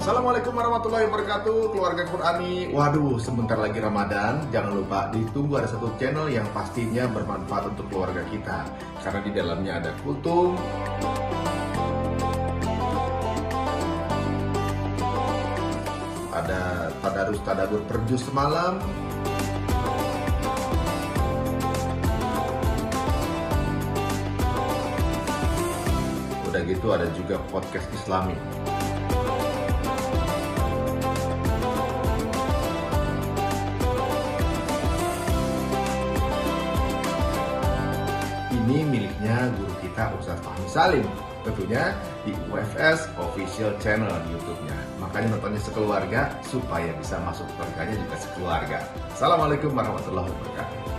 Assalamualaikum warahmatullahi wabarakatuh, keluarga Qurani. Waduh, sebentar lagi Ramadan. Jangan lupa ditunggu ada satu channel yang pastinya bermanfaat untuk keluarga kita. Karena di dalamnya ada kultum, ada tadarus tadabbur per juz semalam, udah gitu ada juga podcast Islami. Ini miliknya guru kita Ustaz Fahmi Salim, tentunya di UFS Official Channel di YouTube-nya. Makanya nontonnya sekeluarga supaya bisa masuk surganya juga sekeluarga. Assalamualaikum warahmatullahi wabarakatuh.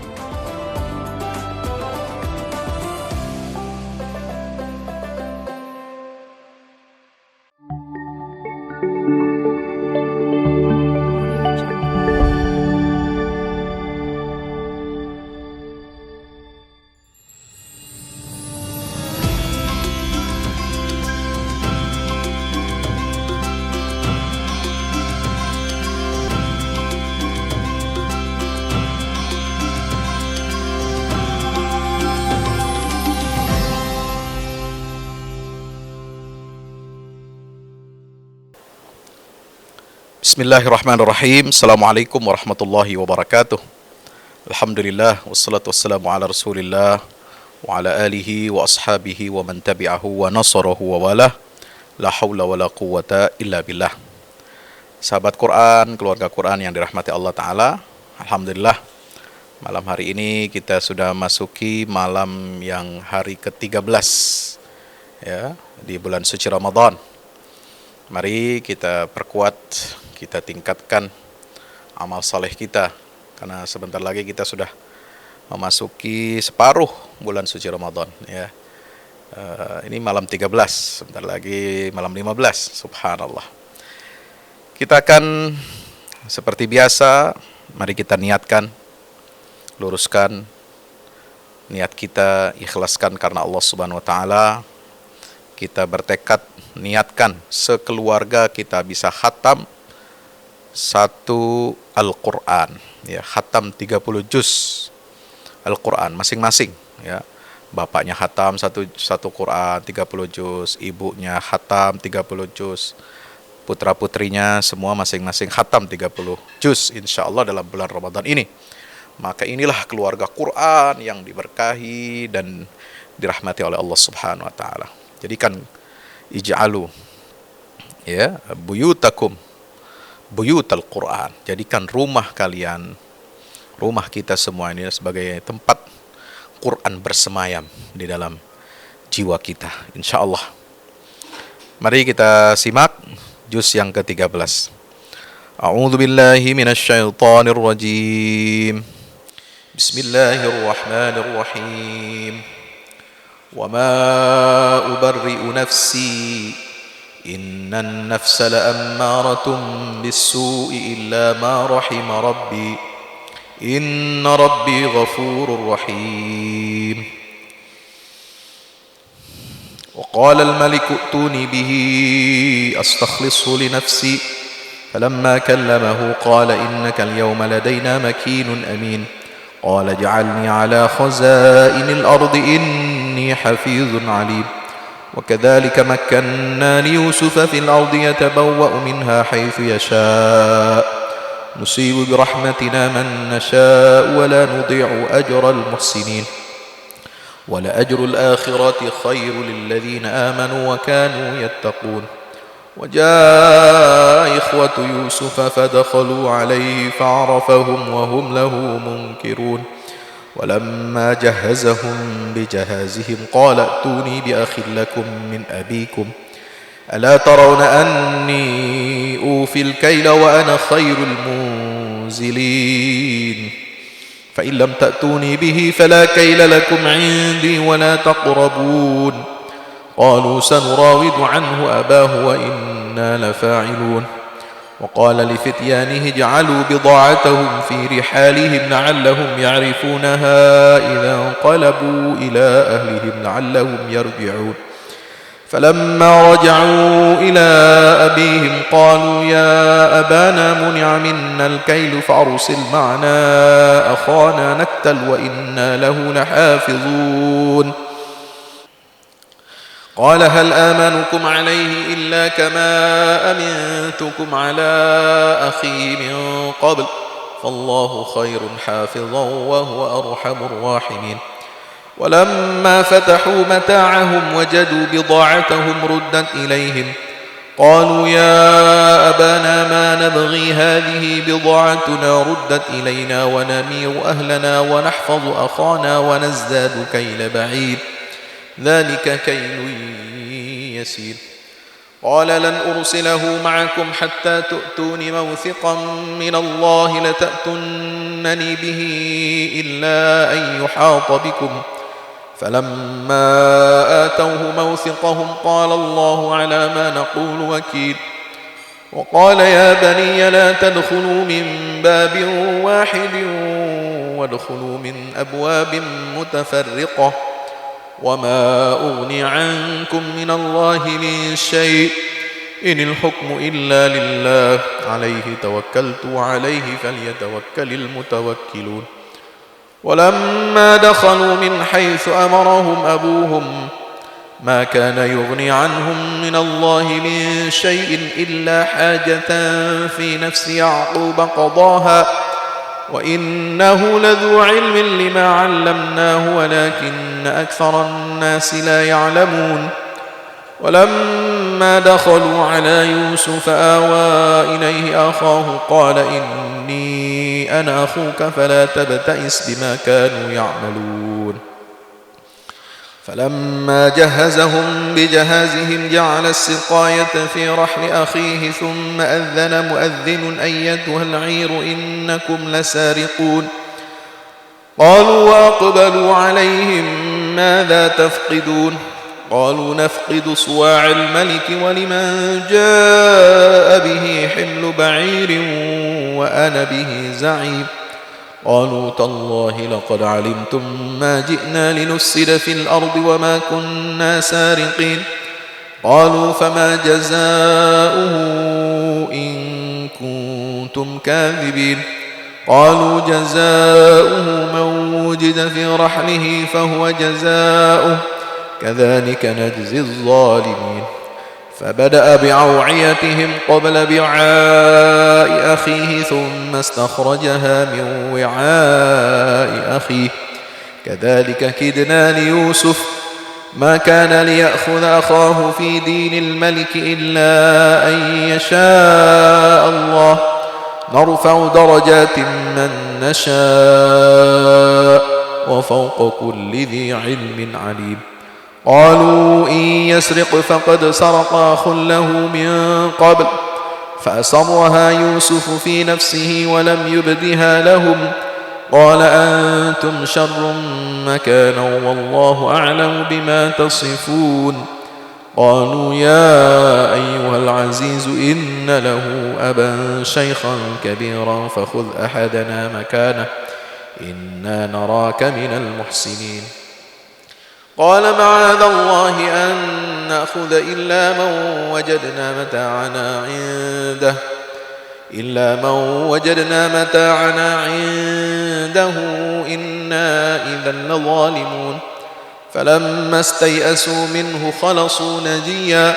Bismillahirrahmanirrahim. Assalamualaikum warahmatullahi wabarakatuh. Alhamdulillah, wassalatu wassalamu ala rasulillah wa ala alihi wa ashabihi wa man tabi'ahu wa nasarahu wa walah. La hawla wa la quwata illa billah. Sahabat Quran, keluarga Quran yang dirahmati Allah Ta'ala, Alhamdulillah, malam hari ini kita sudah masuki malam yang hari ke-13 ya, di bulan suci Ramadan. Mari kita perkuat, kita tingkatkan amal saleh kita, karena sebentar lagi kita sudah memasuki separuh bulan suci Ramadan ya. Ini malam 13, sebentar lagi malam 15, subhanallah. Kita akan seperti biasa, mari kita niatkan, luruskan niat kita, ikhlaskan karena Allah Subhanahu wa taala. Kita bertekad, niatkan sekeluarga kita bisa khatam satu Al-Quran ya, khatam 30 juz Al-Quran masing-masing ya. Bapaknya khatam satu Quran 30 juz, ibunya khatam 30 juz, putra-putrinya semua masing-masing khatam 30 juz insyaallah dalam bulan Ramadan ini. Maka inilah keluarga Quran yang diberkahi dan dirahmati oleh Allah Subhanahu wa taala. Jadikan ij'alu ya buyutakum buyutal Quran. Jadikan rumah kalian, rumah kita semua ini sebagai tempat Quran bersemayam di dalam jiwa kita insyaallah. Mari kita simak juz yang ke-13. A'udzu billahi minasyaitonir rajim. Bismillahirrahmanirrahim. وما أبرئ نفسي إن النفس لأمارة بالسوء إلا ما رحم ربي إن ربي غفور رحيم وقال الملك ائتوني به أستخلصه لنفسي فلما كلمه قال إنك اليوم لدينا مكين أمين قال اجعلني على خزائن الأرض إني حفيظ عليم وكذلك مكنا ليوسف في الأرض يتبوأ منها حيث يشاء نصيب برحمتنا من نشاء ولا نضيع أجر المحسنين ولأجر الآخرة خير للذين آمنوا وكانوا يتقون وجاء إخوة يوسف فدخلوا عليه فعرفهم وهم له منكرون ولما جهزهم بجهازهم قال ائتوني بأخ لكم من أبيكم ألا ترون أني أوفي الكيل وأنا خير المنزلين فإن لم تأتوني به فلا كيل لكم عندي ولا تقربون قالوا سنراود عنه أباه وإنا لفاعلون وقال لفتيانه اجعلوا بضاعتهم في رحالهم لعلهم يعرفونها إذا انقلبوا إلى أهلهم لعلهم يرجعون فلما رجعوا إلى أبيهم قالوا يا أبانا منع منا الكيل فأرسل معنا أخانا نكتل وإنا له لحافظون. قال هل آمنكم عليه إلا كما أمنتكم على أخيه من قبل فالله خير حافظا وهو أرحم الراحمين. ولما فتحوا متاعهم وجدوا بضاعتهم ردت إليهم قالوا يا أبانا ما نبغي هذه بضاعتنا ردت إلينا ونمير أهلنا ونحفظ أخانا ونزداد كيل بعيد ذلك كيل يسير. قال لن أرسله معكم حتى تؤتون موثقا من الله لتأتونني به إلا أن يحاط بكم. فلما آتوه موثقهم قال الله على ما نقول وكيل. وقال يا بني لا تدخلوا من باب واحد وادخلوا من أبواب متفرقة وما أغني عنكم من الله من شيء إن الحكم إلا لله عليه توكلت وعليه فليتوكل المتوكلون. ولما دخلوا من حيث أمرهم أبوهم ما كان يغني عنهم من الله من شيء إلا حاجة في نفس يعقوب قضاها وإنه لذو علم لما علمناه ولكن أكثر الناس لا يعلمون. ولما دخلوا على يوسف آوى إليه أخاه قال إني أنا أخوك فلا تبتئس بما كانوا يعملون. فلما جهزهم بجهازهم جعل السقاية في رحل أخيه ثم أذن مؤذن أيتها العير إنكم لسارقون. قالوا وأقبلوا عليهم ماذا تفقدون قالوا نفقد صواع الملك ولمن جاء به حمل بعير وأنا به زعيم. قالوا تالله لقد علمتم ما جئنا لنفسد في الأرض وما كنا سارقين. قالوا فما جزاؤه إن كنتم كاذبين. قالوا جزاؤه من وجد في رحله فهو جزاؤه كذلك نجزي الظالمين. فبدأ بأوعيتهم قبل وعاء أخيه ثم استخرجها من وعاء أخيه كذلك كدنا ليوسف ما كان ليأخذ أخاه في دين الملك إلا أن يشاء الله نرفع درجات من نشاء وفوق كل ذي علم عليم. قالوا إن يسرق فقد سرق أخ له من قبل فأسرها يوسف في نفسه ولم يبدها لهم. قال أنتم شر مكانا والله أعلم بما تصفون. قالوا يا أيها العزيز إن له أبا شيخا كبيرا فخذ أحدنا مكانه إنا نراك من المحسنين. قال معاذ الله أن نأخذ إلا من وجدنا متاعنا عنده إنا إذا لظالمون. فلما استيئسوا منه خلصوا نجيا.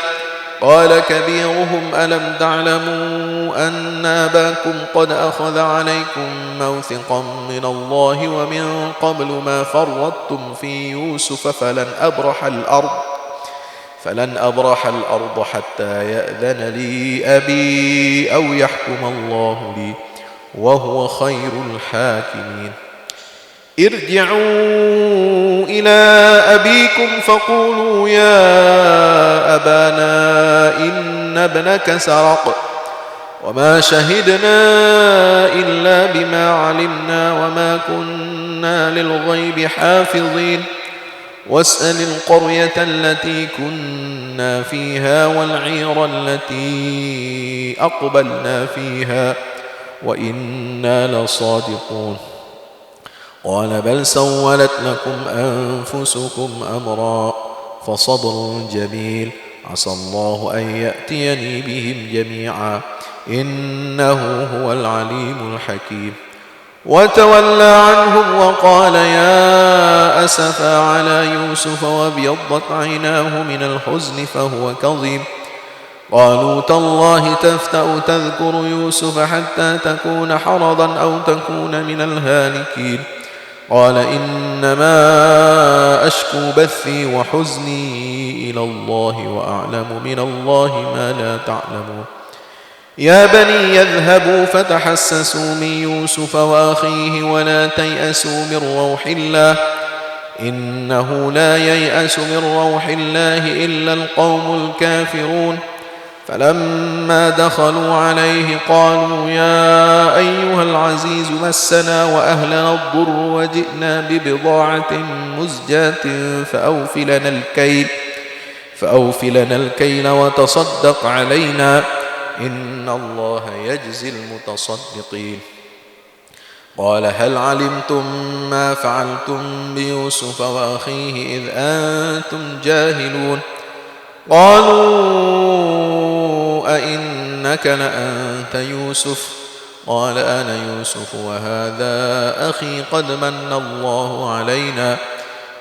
قال كبيرهم ألم تعلموا أن أباكم قد أخذ عليكم موثقا من الله ومن قبل ما فرطتم في يوسف فلن أبرح الأرض حتى يأذن لي أبي أو يحكم الله لي وهو خير الحاكمين. ارجعوا إلى أبيكم فقولوا يا أبانا إن ابنك سرق وما شهدنا إلا بما علمنا وما كنا للغيب حافظين. واسأل القرية التي كنا فيها والعير التي أقبلنا فيها وإنا لصادقون. قال بل سولت لكم أنفسكم أمرا فصبر جميل عسى الله أن يأتيني بهم جميعا إنه هو العليم الحكيم. وتولى عنهم وقال يا أسفا على يوسف وابيضت عيناه من الحزن فهو كظيم. قالوا تالله تفتأ تذكر يوسف حتى تكون حرضا أو تكون من الهالكين. قال إنما أشكو بثي وحزني إلى الله وأعلم من الله ما لا تعلمون. يا بني يذهبوا فتحسسوا من يوسف وأخيه ولا تيأسوا من روح الله إنه لا ييأس من روح الله إلا القوم الكافرون. فلما دخلوا عليه قالوا يا أيها العزيز مسنا وأهلنا الضر وجئنا ببضاعة مزجاة فأوف لنا الكيل وتصدق علينا إن الله يجزي المتصدقين. قال هل علمتم ما فعلتم بيوسف وأخيه إذ أنتم جاهلون. قالوا أئنك لأنت يوسف قال أنا يوسف وهذا أخي قد من الله علينا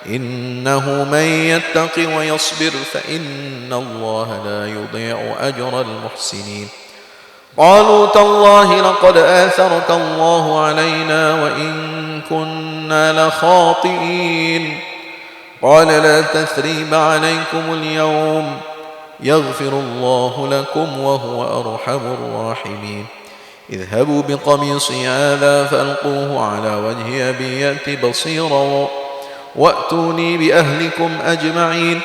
إنه من يتق ويصبر فإن الله لا يضيع أجر المحسنين. قالوا تالله لقد آثرك الله علينا وإن كنا لخاطئين. قال لا تثريب عليكم اليوم يغفر الله لكم وهو أرحم الراحمين. اذهبوا بقميصي هذا فألقوه على وجه أبي يأت بصيرا وأتوني بأهلكم أجمعين.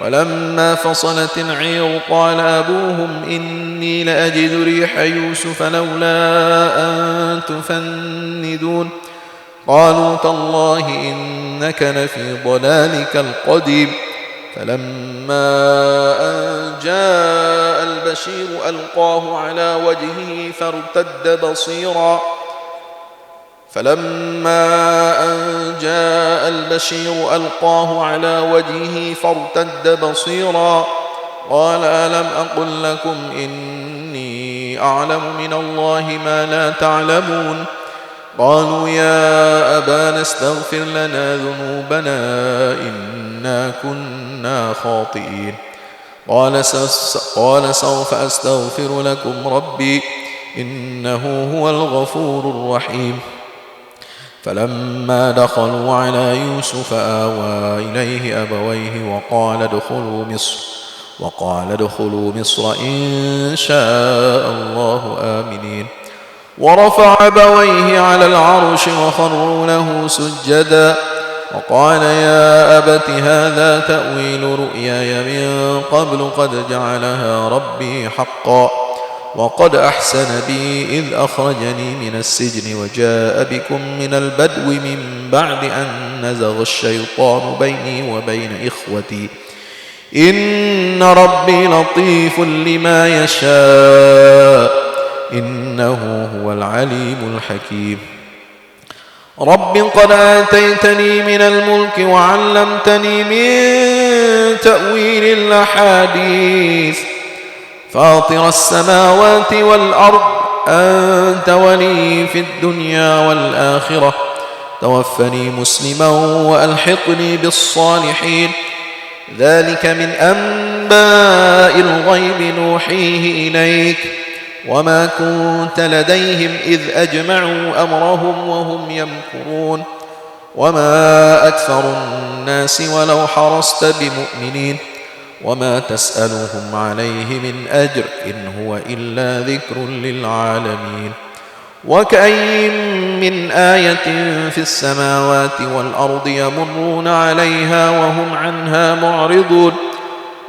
ولما فصلت العير قال أبوهم إني لأجد ريح يوسف لولا أن تفندون. قالوا تالله إنك لفي ضلالك القديم. فلما أن جاء البشير ألقاه على وجهه فارتد بصيرا قال ألم أقل لكم إني أعلم من الله ما لا تعلمون. قالوا يا أبانا استغفر لنا ذنوبنا إنا كنا خاطئين. قال سوف أستغفر لكم ربي إنه هو الغفور الرحيم. فلما دخلوا على يوسف آوى إليه أبويه وقال ادخلوا مصر إن شاء الله آمنين. ورفع أبويه على العرش وخروا له سجدا وقال يا أبت هذا تأويل رؤياي من قبل قد جعلها ربي حقا وقد أحسن بي إذ أخرجني من السجن وجاء بكم من البدو من بعد أن نزغ الشيطان بيني وبين إخوتي إن ربي لطيف لما يشاء إنه هو العليم الحكيم. رب قد آتيتني من الملك وعلمتني من تأويل الأحاديث فاطر السماوات والأرض أنت ولي في الدنيا والآخرة توفني مسلما وألحقني بالصالحين. ذلك من أنباء الغيب نوحيه إليك وما كنت لديهم إذ أجمعوا أمرهم وهم يمكرون وما أكثر الناس ولو حرصت بمؤمنين وما تسألهم عليه من أجر إن هو إلا ذكر للعالمين. وكأي من آية في السماوات والأرض يمرون عليها وهم عنها معرضون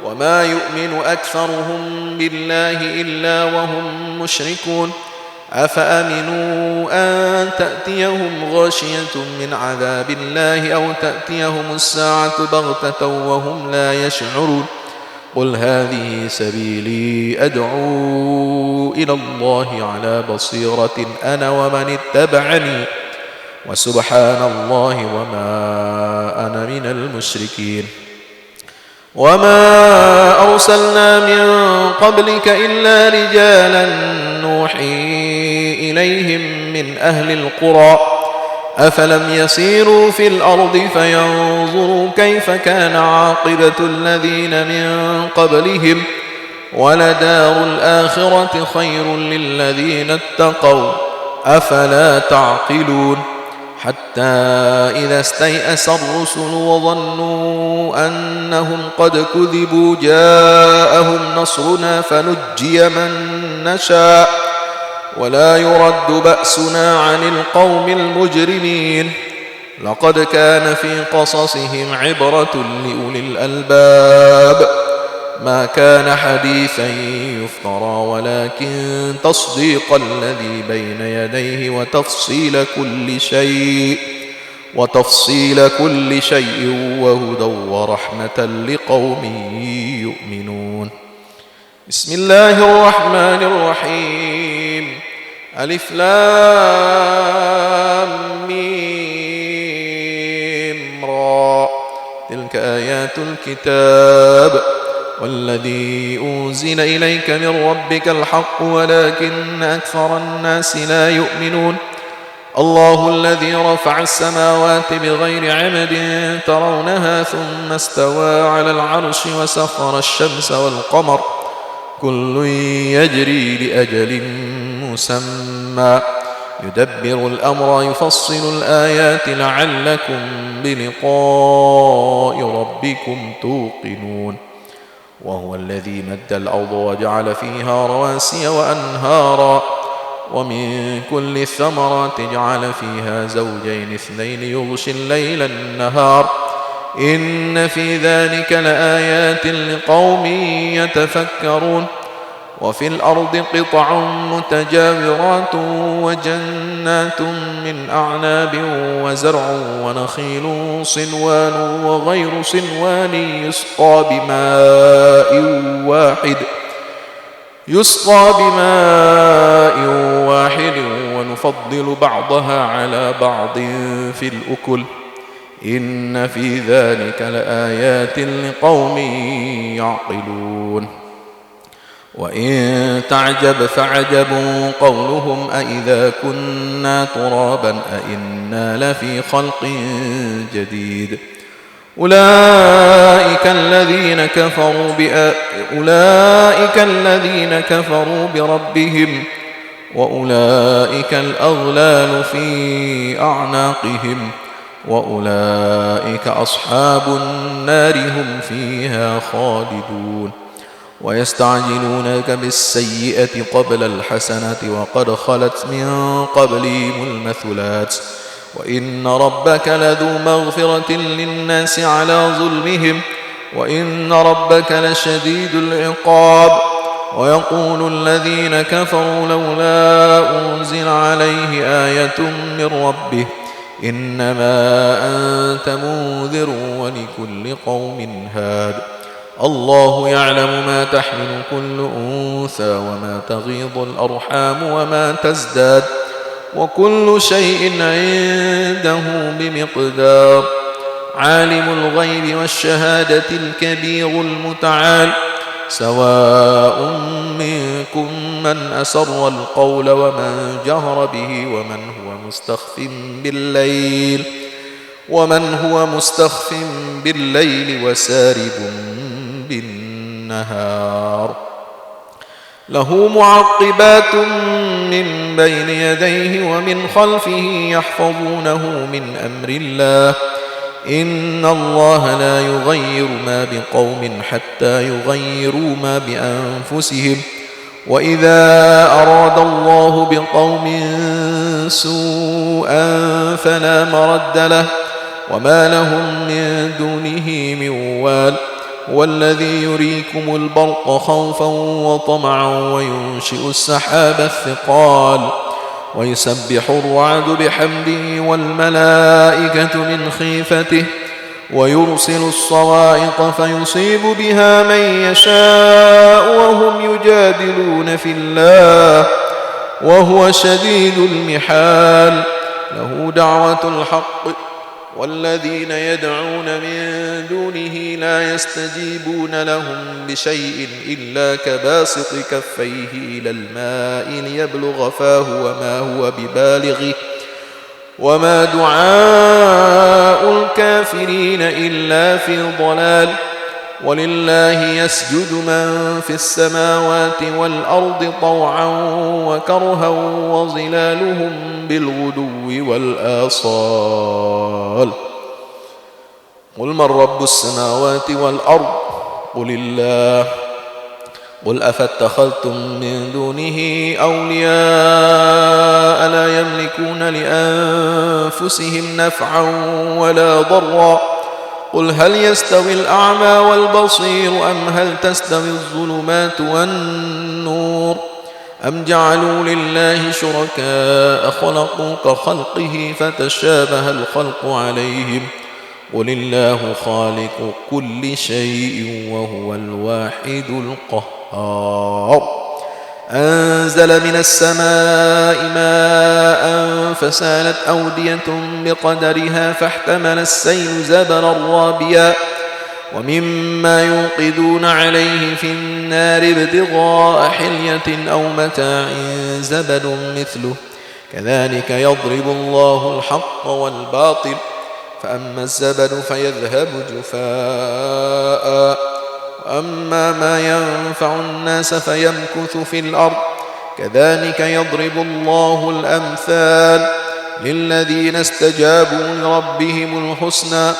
وما يؤمن أكثرهم بالله إلا وهم مشركون. أفأمنوا أن تأتيهم غاشية من عذاب الله أو تأتيهم الساعة بغتة وهم لا يشعرون. قل هذه سبيلي أدعو إلى الله على بصيرة أنا ومن اتبعني وسبحان الله وما أنا من المشركين. وما أرسلنا من قبلك إلا رجالا نوحي إليهم من أهل القرى أفلم يسيروا في الأرض فينظروا كيف كان عاقبة الذين من قبلهم ولدار الآخرة خير للذين اتقوا أفلا تعقلون حتى إذا استيأس الرسل وظنوا أنهم قد كذبوا جاءهم نصرنا فنجي من نشاء ولا يرد بأسنا عن القوم المجرمين لقد كان في قصصهم عبرة لأولي الألباب ما كان حديثا يفترى ولكن تصديق الذي بين يديه وتفصيل كل شيء وهدى ورحمة لقوم يؤمنون. بسم الله الرحمن الرحيم. ألف لام ميم را تلك آيات الكتاب والذي أنزل إليك من ربك الحق ولكن أكثر الناس لا يؤمنون. الله الذي رفع السماوات بغير عمد ترونها ثم استوى على العرش وسخر الشمس والقمر كل يجري لأجل مسمى يدبر الأمر يفصل الآيات لعلكم بلقاء ربكم توقنون. وهو الذي مد الأرض وجعل فيها رواسي وأنهارا ومن كل الثمرات جعل فيها زوجين اثنين يغشي الليل النهار إن في ذلك لآيات لقوم يتفكرون. وفي الأرض قطع متجاورات وجنات من أعناب وزرع ونخيل صنوان وغير صنوان يسقى بماء واحد ونفضل بعضها على بعض في الأكل إن في ذلك لآيات لقوم يعقلون. وإن تعجب فعجب قولهم أإذا كنا ترابا أإنا لفي خلق جديد أولئك الذين كفروا بربهم وأولئك الأغلال في أعناقهم وأولئك أصحاب النار هم فيها خالدون. ويستعجلونك بالسيئة قبل الحسنة وقد خلت من قبلهم المثلات وإن ربك لذو مغفرة للناس على ظلمهم وإن ربك لشديد العقاب. ويقول الذين كفروا لولا أنزل عليه آية من ربه إنما أنت منذر ولكل قوم هاد الله يعلم ما تحمل كل أنثى وما تغيض الأرحام وما تزداد وكل شيء عنده بمقدار. عالم الغيب والشهادة الكبير المتعال سواء منكم من أسر القول ومن جهر به ومن هو مستخف بالليل وسارب بالنهار له معقبات من بين يديه ومن خلفه يحفظونه من أمر الله إن الله لا يغير ما بقوم حتى يغيروا ما بأنفسهم وإذا أراد الله بقوم سوءا فلا مرد له وما لهم من دونه من وال والذي يريكم البرق خوفا وطمعا وينشئ السحاب الثقال ويسبح الرعد بحمده والملائكة من خيفته ويرسل الصواعق فيصيب بها من يشاء وهم يجادلون في الله وهو شديد المحال له دعوة الحق والذين يدعون من دونه لا يستجيبون لهم بشيء إلا كباسط كفيه إلى الماء ليبلغ فاه وما هو ببالغه وما دعاء الكافرين إلا في ضلال ولله يسجد من في السماوات والأرض طوعا وكرها وظلالهم بالغدو والآصال قل من رب السماوات والأرض قل الله قل أفاتخذتم من دونه أولياء لا يملكون لأنفسهم نفعا ولا ضرا قل هل يستوي الأعمى والبصير أم هل تستوي الظلمات والنور أم جعلوا لله شركاء خلقوا كخلقه فتشابه الخلق عليهم قل الله خالق كل شيء وهو الواحد القهار أنزل من السماء ماء فسالت أودية بقدرها فاحتمل السيل زبرا رابيا ومما يوقدون عليه في النار ابتغاء حلية أو متاع زبد مثله كذلك يضرب الله الحق والباطل فأما الزبد فيذهب جفاء وأما ما ينفع الناس فيمكث في الأرض كذلك يضرب الله الأمثال للذين استجابوا لربهم الحسنى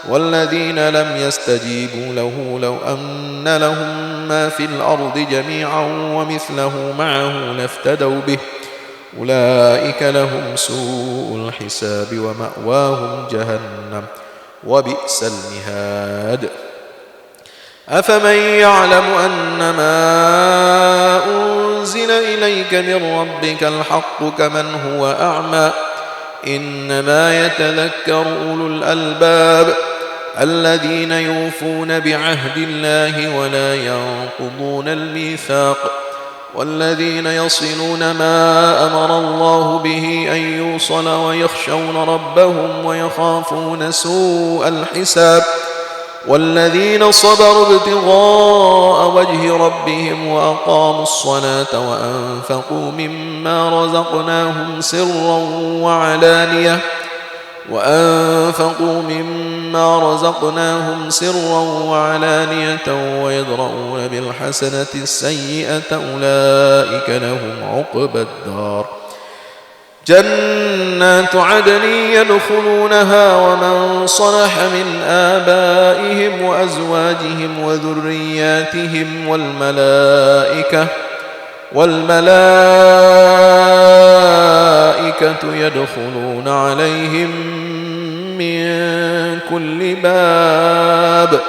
والذين لم يستجيبوا له لو أن لهم ما في الأرض جميعا ومثله معه لافتدوا به أولئك لهم سوء الحساب ومأواهم جهنم وبئس المهاد أفمن يعلم أنما أنزل إليك من ربك الحق كمن هو أعمى إنما يتذكر أولو الألباب الذين يوفون بعهد الله ولا ينقضون الميثاق والذين يصلون ما أمر الله به أن يوصل ويخشون ربهم ويخافون سوء الحساب والذين صبروا ابتغاء وجه ربهم وأقاموا الصلاة وأنفقوا مما رزقناهم سرا وعلانية ويدرؤون بالحسنة السيئة أولئك لهم عقبى الدار جنات عدن يدخلونها ومن صلح من آبائهم وأزواجهم وذرياتهم والملائكة يدخلون عليهم من كل باب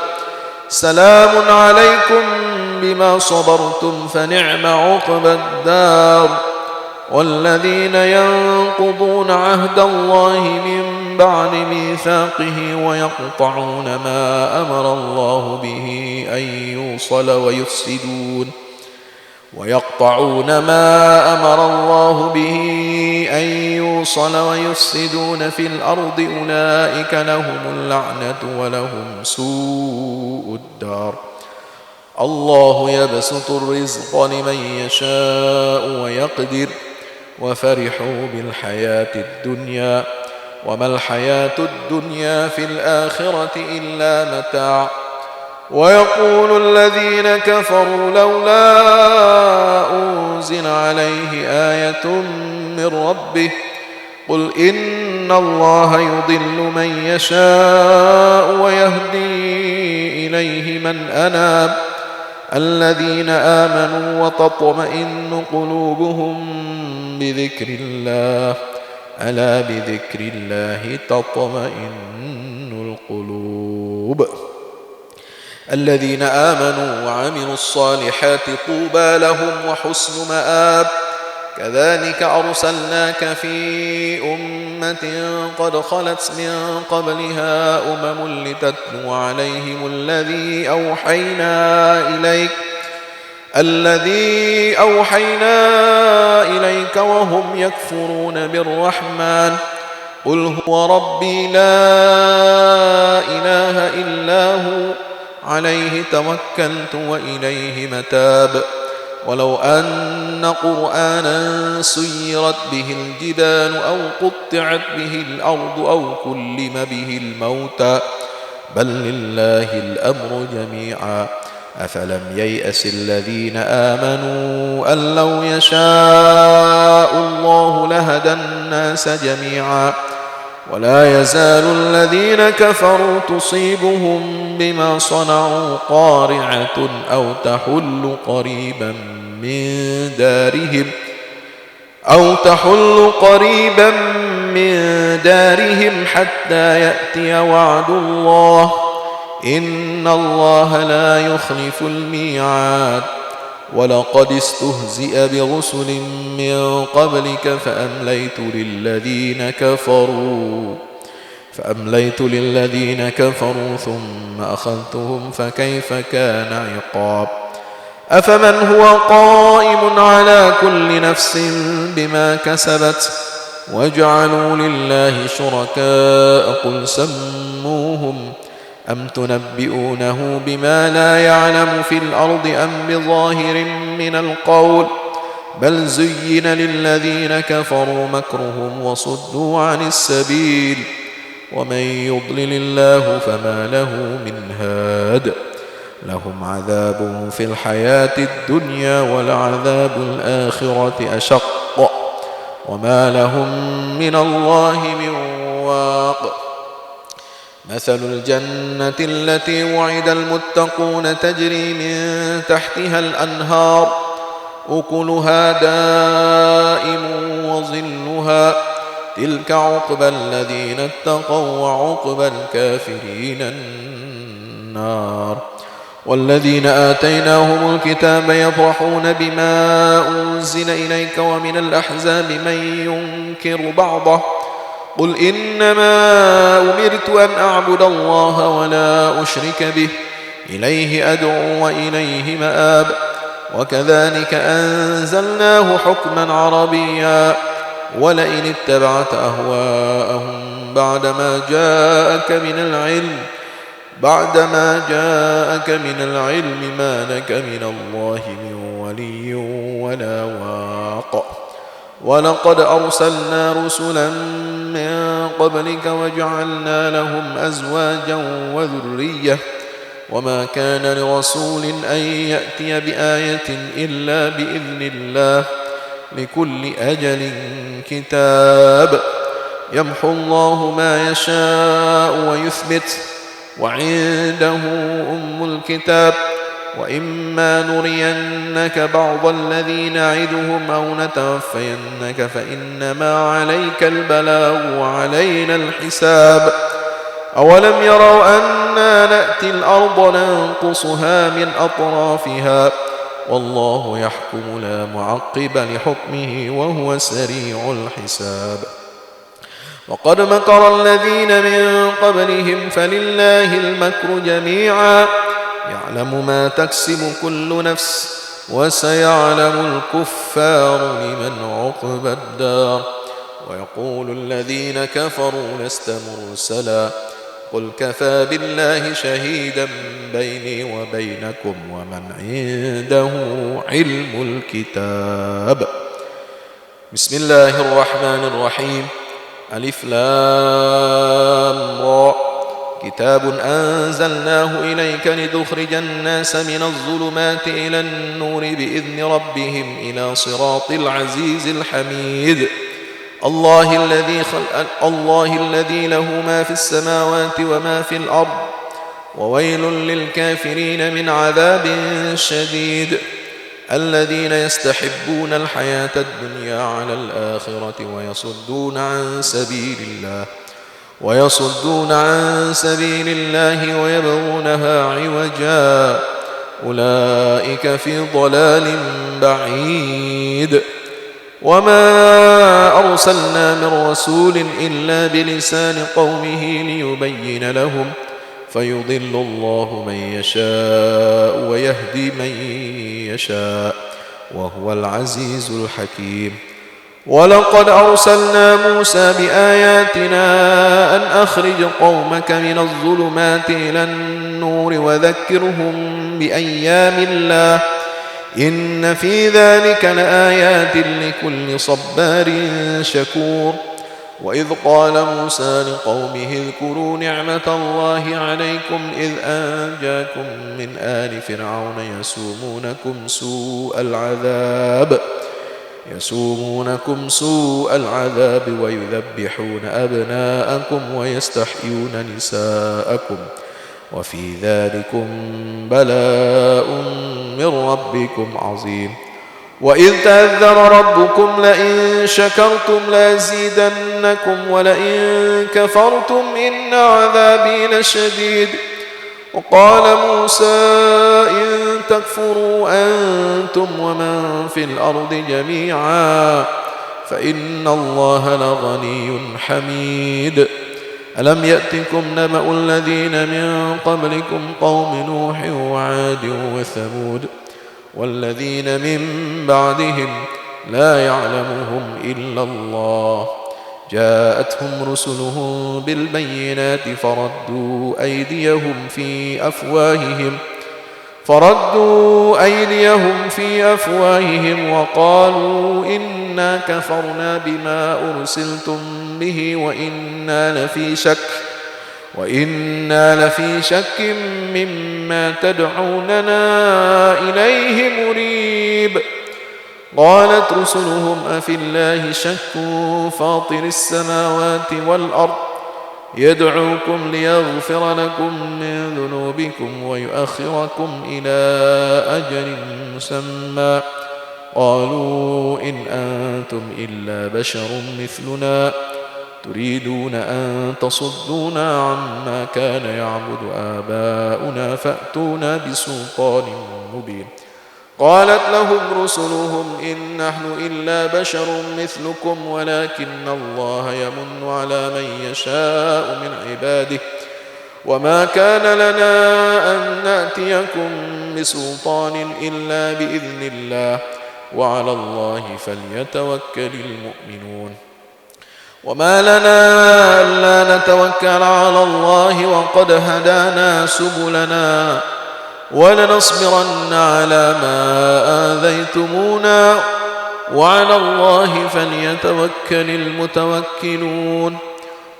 سلام عليكم بما صبرتم فنعم عقبى الدار والذين ينقضون عهد الله من بعد ميثاقه ويقطعون ما أمر الله به أن يوصل ويفسدون في الأرض أولئك لهم اللعنة ولهم سوء الدار الله يبسط الرزق لمن يشاء ويقدر وفرحوا بالحياة الدنيا وما الحياة الدنيا في الآخرة إلا متاع ويقول الذين كفروا لولا أنزل عليه آية من ربه قل إن الله يضل من يشاء ويهدي إليه من أناب الذين آمنوا وتطمئن قلوبهم بذكر الله ألا بذكر الله تطمئن القلوب الذين آمنوا وعملوا الصالحات طوبى لهم وحسن مآب كذلك أرسلناك في أمة قد خلت من قبلها لتتلو عليهم الذي أوحينا إليك وهم يكفرون بالرحمن قل هو ربي لا إله إلا هو عليه توكلت وإليه متاب. ولو أن قرآنا سيرت به الجبال أو قطعت به الأرض أو كلم به الموتى بل لله الأمر جميعا أفلم ييأس الذين آمنوا أن لو يشاء الله لهدى الناس جميعا ولا يزال الذين كفروا تصيبهم بما صنعوا قارعة أو تحل قريبا من دارهم حتى يأتي وعد الله إن الله لا يخلف الميعاد. ولقد استهزئ برسل من قبلك فأمليت للذين كفروا ثم أخذتهم فكيف كان عقاب. أفمن هو قائم على كل نفس بما كسبت وجعلوا لله شركاء قل سموهم أم تنبئونه بما لا يعلم في الأرض أم بظاهر من القول بل زين للذين كفروا مكرهم وصدوا عن السبيل ومن يضلل الله فما له من هاد. لهم عذاب في الحياة الدنيا ولعذاب الآخرة أشق وما لهم من الله من واق. مثل الجنة التي وعد المتقون تجري من تحتها الأنهار أكلها دائم وظلها تلك عقبى الذين اتقوا وعقبى الكافرين النار. والذين آتيناهم الكتاب يفرحون بما أنزل إليك ومن الأحزاب من ينكر بعضه قل إنما أمرت أن أعبد الله ولا أشرك به إليه أدعو وإليه مآب. وكذلك أنزلناه حكما عربيا ولئن اتبعت أهواءهم بعدما جاءك من العلم ما لك من الله من ولي ولا واق. ولقد أرسلنا رسلا من قبلك وجعلنا لهم أزواجا وذرية وما كان لرسول أن يأتي بآية إلا بإذن الله لكل أجل كتاب. يمحو الله ما يشاء ويثبت وعنده أم الكتاب. وإما نرينك بعض الذي نعدهم أو نتوفينك فإنما عليك البلاغ وعلينا الحساب. أولم يروا أنا نأتي الأرض ننقصها من أطرافها والله يحكم لا معقب لحكمه وهو سريع الحساب. وقد مكر الذين من قبلهم فلله المكر جميعا يعلم ما تكسب كل نفس وسيعلم الكفار لمن عقبى الدار. ويقول الذين كفروا لست مرسلا قل كفى بالله شهيدا بيني وبينكم ومن عنده علم الكتاب. بسم الله الرحمن الرحيم. ألف لام را كتاب أنزلناه إليك لتخرج الناس من الظلمات إلى النور بإذن ربهم إلى صراط العزيز الحميد. الله الذي له ما في السماوات وما في الأرض وويل للكافرين من عذاب شديد. الذين يستحبون الحياة الدنيا على الآخرة ويصدون عن سبيل الله ويبغونها عوجا أولئك في ضلال بعيد. وما أرسلنا من رسول إلا بلسان قومه ليبين لهم فيضل الله من يشاء ويهدي من يشاء وهو العزيز الحكيم. ولقد أرسلنا موسى بآياتنا أن أخرج قومك من الظلمات إلى النور وذكرهم بأيام الله إن في ذلك لآيات لكل صبار شكور. وإذ قال موسى لقومه اذكروا نعمة الله عليكم إذ أنجاكم من آل فرعون يسومونكم سوء العذاب ويذبحون أبناءكم ويستحيون نساءكم وفي ذلكم بلاء من ربكم عظيم. وإذ تأذن ربكم لئن شكرتم لأزيدنكم ولئن كفرتم إن عذابي لشديد. وقال موسى إن تكفروا أنتم ومن في الأرض جميعا فإن الله لغني حميد. ألم يأتكم نبأ الذين من قبلكم قوم نوح وعاد وثمود والذين من بعدهم لا يعلمهم إلا الله جاءتهم رسلهم بالبينات فردوا أيديهم في أفواههم وقالوا إنا كفرنا بما أرسلتم به وإنا لفي شك مما تدعوننا إليه مريب. قالت رسلهم أفي الله شك فاطر السماوات والأرض يدعوكم ليغفر لكم من ذنوبكم ويؤخركم إلى أجل مسمى قالوا إن أنتم إلا بشر مثلنا تريدون أن تصدونا عما كان يعبد آباؤنا فأتونا بسلطان مبين. قالت لهم رسلهم إن نحن إلا بشر مثلكم ولكن الله يمن على من يشاء من عباده وما كان لنا أن نأتيكم بسلطان إلا بإذن الله وعلى الله فليتوكل المؤمنون. وما لنا ألا نتوكل على الله وقد هدانا سبلنا ولنصبرن على ما آذيتمونا وعلى الله فليتوكل المتوكلون.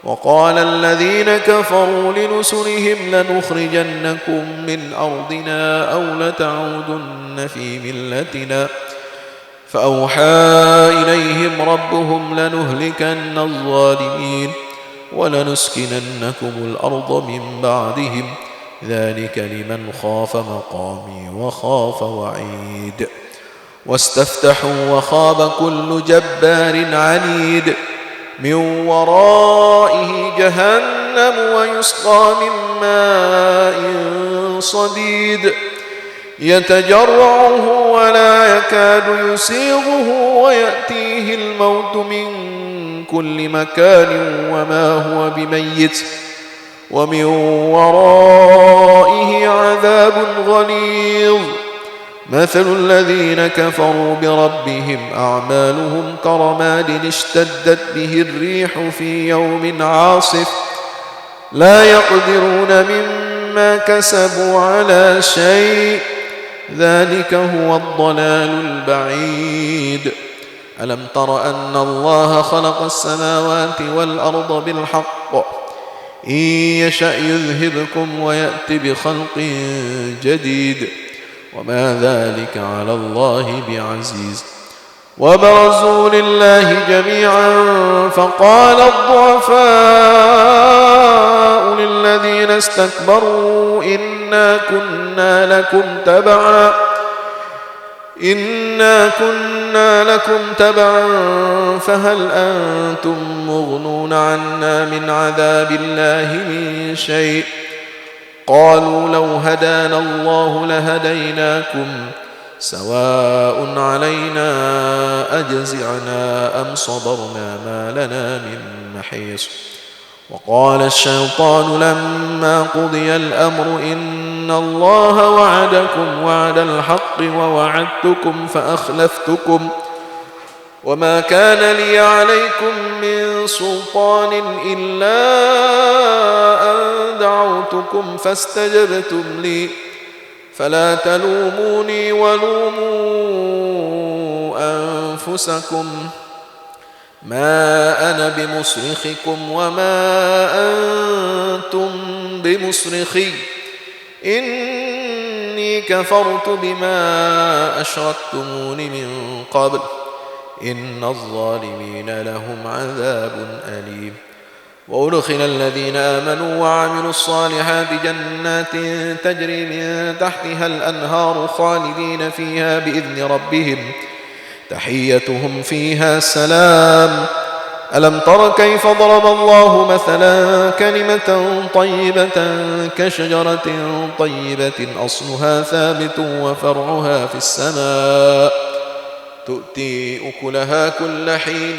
وقال الذين كفروا لرسلهم لنخرجنكم من أرضنا أو لتعودن في ملتنا فأوحى إليهم ربهم لنهلكن الظالمين ولنسكننكم الأرض من بعدهم ذلك لمن خاف مقامي وخاف وعيد. واستفتحوا وخاب كل جبار عنيد من ورائه جهنم ويسقى من ماء صديد يتجرعه ولا يكاد يسيغه ويأتيه الموت من كل مكان وما هو بميت ومن ورائه عذاب غليظ. مثل الذين كفروا بربهم أعمالهم كرماد اشتدت به الريح في يوم عاصف لا يقدرون مما كسبوا على شيء ذلك هو الضلال البعيد. ألم تر أن الله خلق السماوات والأرض بالحق إن يشأ يذهبكم ويأت بخلق جديد وما ذلك على الله بعزيز. وبرزوا لله جميعا فقال الضعفاء للذين استكبروا إنا كنا لكم تبعا فهل أنتم مغنون عنا من عذاب الله من شيء قالوا لو هدانا الله لهديناكم سواء علينا أجزعنا أم صبرنا ما لنا من محيص. وقال الشيطان لما قضي الأمر إن الله وما كان لي عليكم من سلطان إلا أن دعوتكم فاستجبتم لي فلا تلوموني ولوموا أنفسكم ما أنا بمصرخكم وما أنتم بمصرخي إني كفرت بما أشركتمون من قبل إن الظالمين لهم عذاب أليم وأدخل الذين آمنوا وعملوا الصالحات جنات تجري من تحتها الأنهار خالدين فيها بإذن ربهم تحيتهم فيها سلام ألم تر كيف ضرب الله مثلا كلمة طيبة كشجرة طيبة أصلها ثابت وفرعها في السماء تؤتي أكلها كل حين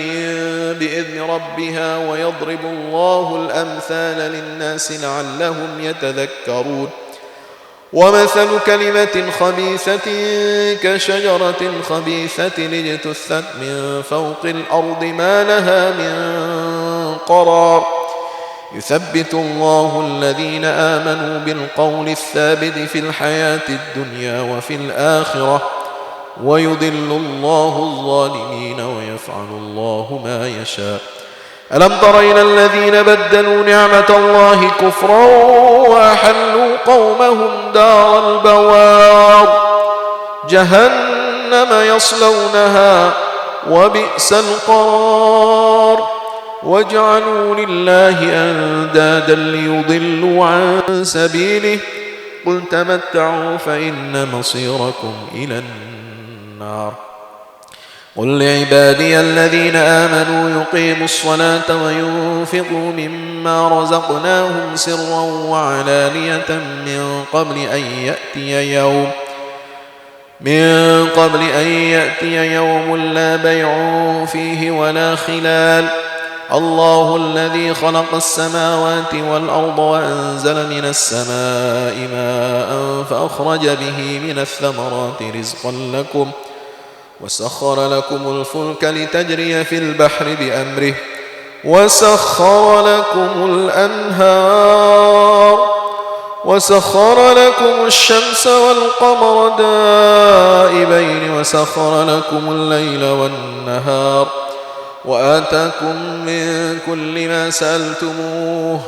بإذن ربها ويضرب الله الأمثال للناس لعلهم يتذكرون ومثل كلمة خبيثة كشجرة خبيثة اجتثت من فوق الأرض ما لها من قرار يثبت الله الذين آمنوا بالقول الثابت في الحياة الدنيا وفي الآخرة ويضل الله الظالمين ويفعل الله ما يشاء ألم تر إلى الذين بدلوا نعمة الله كفرا وأحلوا قومهم دار البوار جهنم يصلونها وبئس القرار وجعلوا لله أندادا ليضلوا عن سبيله قل تمتعوا فإن مصيركم إلى النار قل لعبادي الذين آمنوا يقيموا الصلاة وينفقوا مما رزقناهم سرا وعلانية من قبل أن يأتي يوم لا بيع فيه ولا خلال الله الذي خلق السماوات والأرض وأنزل من السماء ماء فأخرج به من الثمرات رزقا لكم وسخر لكم الفلك لتجري في البحر بأمره وسخر لكم الأنهار وسخر لكم الشمس والقمر دائبين وسخر لكم الليل والنهار وآتاكم من كل ما سألتموه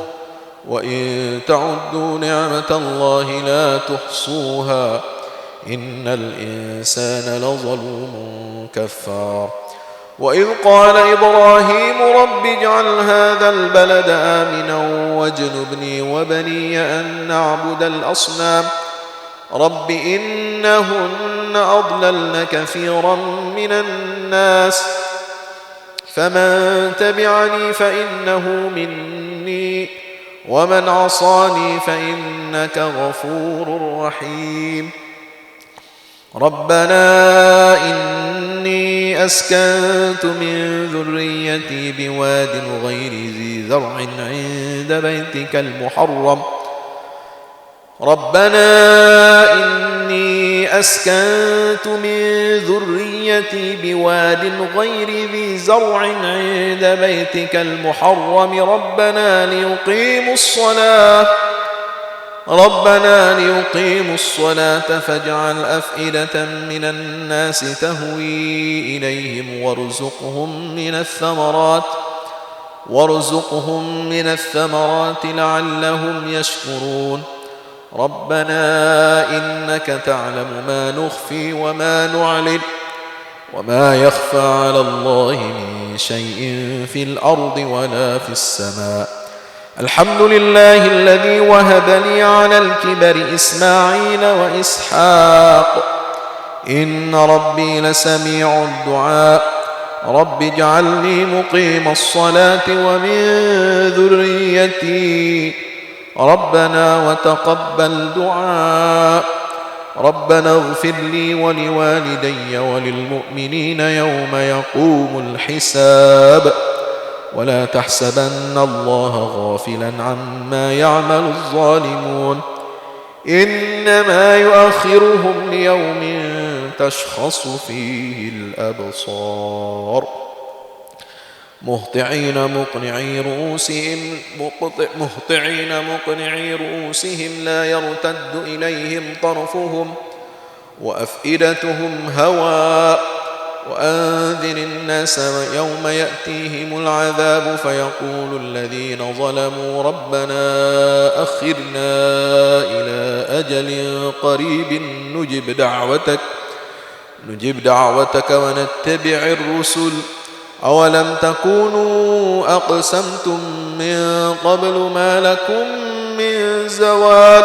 وإن تعدوا نعمة الله لا تحصوها إن الإنسان لظلوم كفار وإذ قال إبراهيم رب اجعل هذا البلد آمنا واجنبني وبني أن نعبد الأصنام رب إنهن أضللن كثيرا من الناس فمن تبعني فإنه مني ومن عصاني فإنك غفور رحيم ربنا إني أسكنت من ذريتي بواد غير ذي زرع عند بيتك المحرم ربنا إني أسكنت من ذريتي بواد غير ذي زرع عند بيتك المحرم ربنا ليقيموا الصلاة فاجعل أفئدة من الناس تهوي إليهم وارزقهم من الثمرات لعلهم يشكرون ربنا إنك تعلم ما نخفي وما نعلن وما يخفى على الله من شيء في الأرض ولا في السماء الحمد لله الذي وهب لي على الكبر إسماعيل وإسحاق إن ربي لسميع الدعاء رب اجعلني مقيم الصلاة ومن ذريتي ربنا وتقبل دعاء ربنا اغفر لي ولوالدي وللمؤمنين يوم يقوم الحساب ولا تحسبن الله غافلا عما يعمل الظالمون إنما يؤخرهم ليوم تشخص فيه الأبصار مهطعين مقنعي رؤوسهم لا يرتد إليهم طرفهم وأفئدتهم هواء وأنذر الناس يوم يأتيهم العذاب فيقول الذين ظلموا ربنا أخرنا إلى أجل قريب نجب دعوتك ونتبع الرسل أولم تكونوا أقسمتم من قبل ما لكم من زوال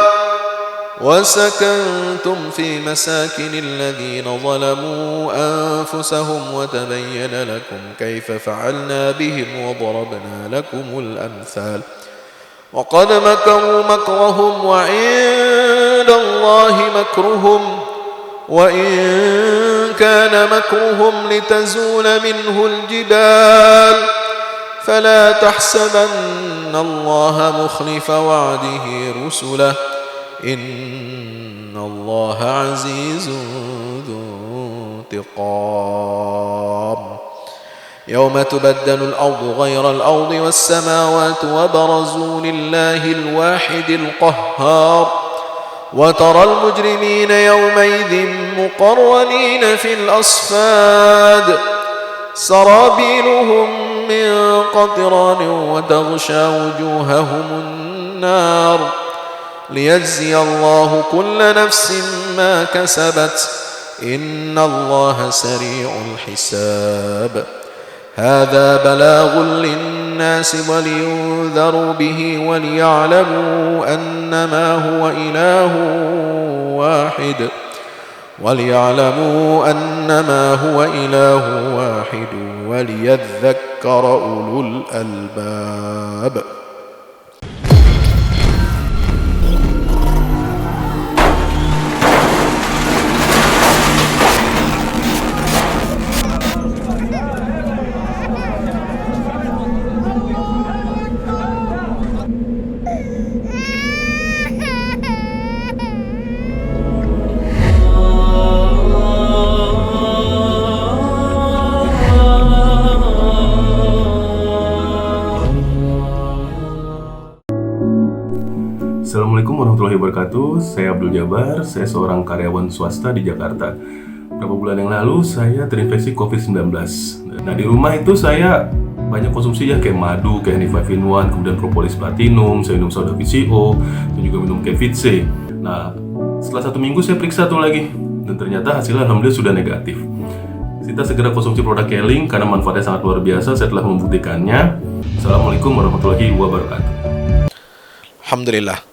وسكنتم في مساكن الذين ظلموا أنفسهم وتبين لكم كيف فعلنا بهم وضربنا لكم الأمثال وقد مكروا مكرهم وعند الله مكرهم وإن كان مكرهم لتزول منه الجبال فلا تحسبن الله مخلف وعده رسله إن الله عزيز ذو انتقام يوم تبدل الأرض غير الأرض والسماوات وبرزوا لله الواحد القهار وترى المجرمين يومئذ مقرنين في الأصفاد سرابيلهم من قطران وتغشى وجوههم النار ليجزي الله كل نفس ما كسبت إن الله سريع الحساب هذا بلاغ للناس ولينذروا به وليعلموا أنما هو إله واحد وليذكر أولو الألباب. Assalamualaikum warahmatullahi wabarakatuh. Saya Abdul Jabar, saya seorang karyawan swasta di Jakarta. Beberapa bulan yang lalu saya terinfeksi COVID-19. Nah, di rumah itu saya banyak konsumsi ya, kayak madu, kayak Nivafinwan, kemudian propolis platinum, saya minum soda VCO, dan juga minum Kevit C. Nah, setelah 1 minggu saya periksa tuh lagi, dan ternyata hasilnya alhamdulillah sudah negatif. Kita segera konsumsi produk Keling karena manfaatnya sangat luar biasa. Saya telah membuktikannya. Assalamualaikum warahmatullahi wabarakatuh. Alhamdulillah.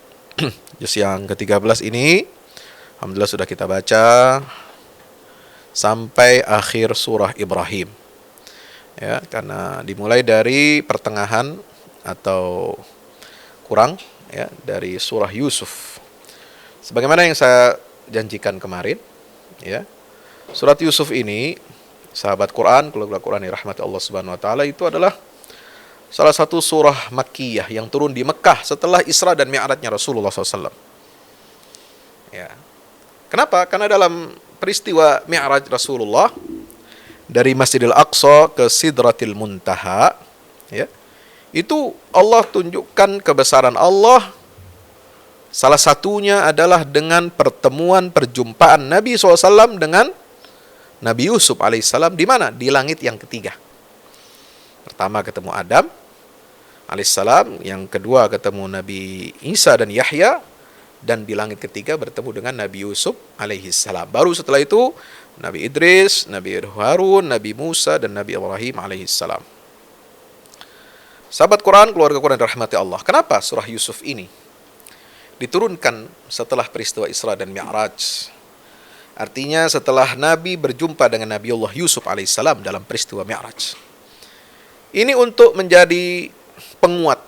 Juz yang ke-13 ini alhamdulillah sudah kita baca sampai akhir surah Ibrahim. Ya, karena dimulai dari pertengahan atau kurang ya dari surah Yusuf. Sebagaimana yang saya janjikan kemarin, ya. Surat Yusuf ini, sahabat Quran, keluarga Quran yang rahmati Allah Subhanahu wa taala, itu adalah salah satu surah Makkiyah yang turun di Mekah setelah Isra dan Mi'rajnya Rasulullah SAW. Ya. Kenapa? Karena dalam peristiwa Mi'raj Rasulullah dari Masjidil Aqsa ke Sidratil Muntaha, ya, itu Allah tunjukkan kebesaran Allah. Salah satunya adalah dengan perjumpaan Nabi SAW dengan Nabi Yusuf alaihissalam. Di mana? Di langit yang ketiga. Pertama ketemu Adam alaihissalam, yang kedua ketemu Nabi Isa dan Yahya, dan di langit ketiga bertemu dengan Nabi Yusuf alaihissalam. Baru setelah itu Nabi Idris, Nabi Harun, Nabi Musa, dan Nabi Ibrahim alaihissalam. Sahabat Quran, keluarga Quran rahmati Allah, kenapa surah Yusuf ini diturunkan setelah peristiwa Isra dan Mi'raj? Artinya setelah Nabi berjumpa dengan Nabi Allah Yusuf alaihissalam dalam peristiwa Mi'raj. Ini untuk menjadi penguat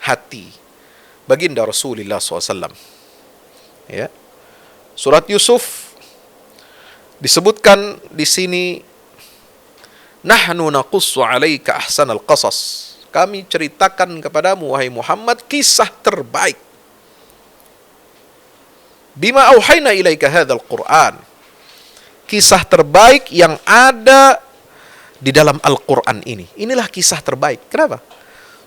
hati baginda Rasulullah SAW. Ya. Surat Yusuf disebutkan di sini, nahnu naqussu 'alaika ahsanal qasas. Kami ceritakan kepadamu wahai Muhammad kisah terbaik. Bima auhayna ilaika hadzal Qur'an. kisah terbaik yang ada di dalam Al-Quran ini. Inilah kisah terbaik. Kenapa?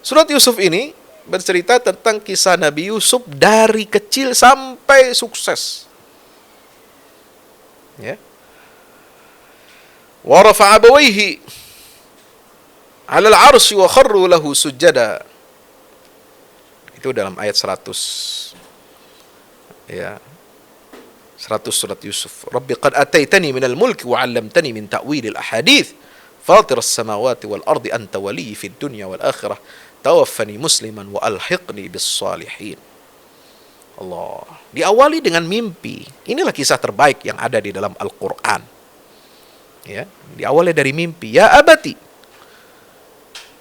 Surat Yusuf ini bercerita tentang kisah Nabi Yusuf dari kecil sampai sukses. Ya. Wa rafa'a abawayhi 'ala al-'arsy wa kharru lahu sujada. Itu dalam ayat 100. Ya. 100 surat Yusuf. Rabbi qad ataitani minal mulki wa 'allamtani min ta'wilil ahadits. Fatir as-samawati wal ardi anta waliyyi fid dunya wal akhirah. Tawaffani musliman wa alhiqni bis salihin. Allah. Diawali dengan mimpi. Inilah kisah terbaik yang ada di dalam Al-Qur'an. Ya, diawali dari mimpi. Ya abati,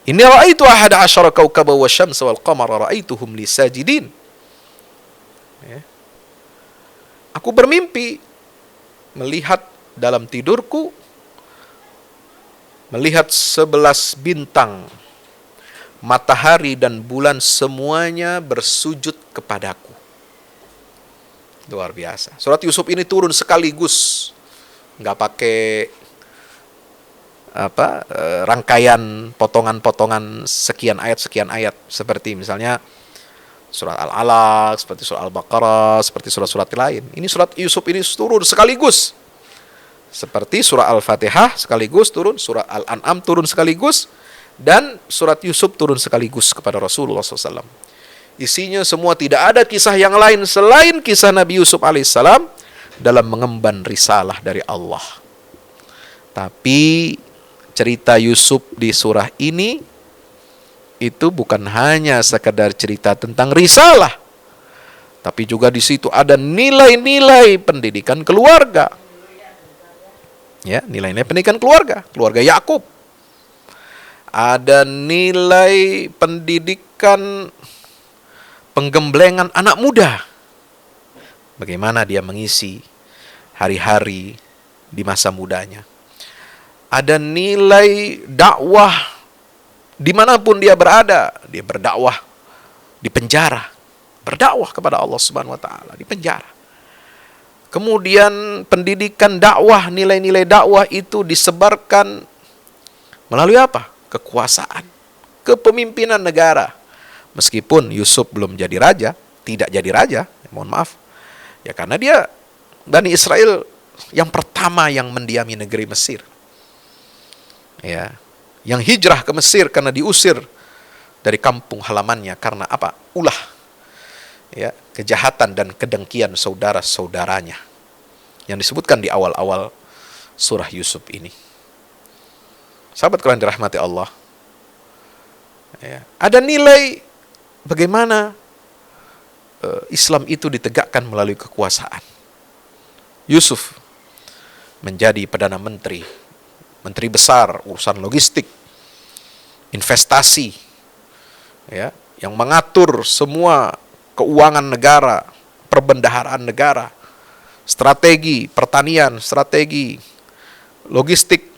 inni ra'aitu ahada asyara kawkaba wa syamsa wal qamara ra'aituhum li sajidin. Ya. Aku bermimpi melihat dalam tidurku, melihat 11 bintang, matahari dan bulan semuanya bersujud kepadaku. Luar biasa. Surat Yusuf ini turun sekaligus, nggak pakai rangkaian potongan-potongan sekian ayat seperti misalnya surat Al-Alaq, seperti surat Al-Baqarah, seperti surat-surat lain. Ini surat Yusuf ini turun sekaligus. Seperti surah Al-Fatihah sekaligus turun, surah Al-An'am turun sekaligus, dan surat Yusuf turun sekaligus kepada Rasulullah SAW. Isinya semua tidak ada kisah yang lain selain kisah Nabi Yusuf alaihissalam dalam mengemban risalah dari Allah. Tapi cerita Yusuf di surah ini itu bukan hanya sekedar cerita tentang risalah, tapi juga di situ ada nilai-nilai pendidikan keluarga. Ya, nilai-nilai pendidikan keluarga Yakub. Ada nilai pendidikan penggemblengan anak muda. Bagaimana dia mengisi hari-hari di masa mudanya. Ada nilai dakwah dimanapun dia berada. Dia berdakwah di penjara. Berdakwah kepada Allah Subhanahu wa Ta'ala di penjara. Kemudian pendidikan dakwah, nilai-nilai dakwah itu disebarkan melalui apa? Kekuasaan, kepemimpinan negara. Meskipun Yusuf belum jadi raja, tidak jadi raja, mohon maaf. Ya karena dia Bani Israel yang pertama yang mendiami negeri Mesir. Ya, yang hijrah ke Mesir karena diusir dari kampung halamannya karena apa? Ulah. Ya, kejahatan dan kedengkian saudara-saudaranya yang disebutkan di awal-awal surah Yusuf ini. Sahabat kalian dirahmati Allah. Ya, ada nilai bagaimana Islam itu ditegakkan melalui kekuasaan. Yusuf menjadi Perdana Menteri, Menteri besar urusan logistik, investasi, ya, yang mengatur semua keuangan negara, perbendaharaan negara, strategi pertanian, strategi logistik,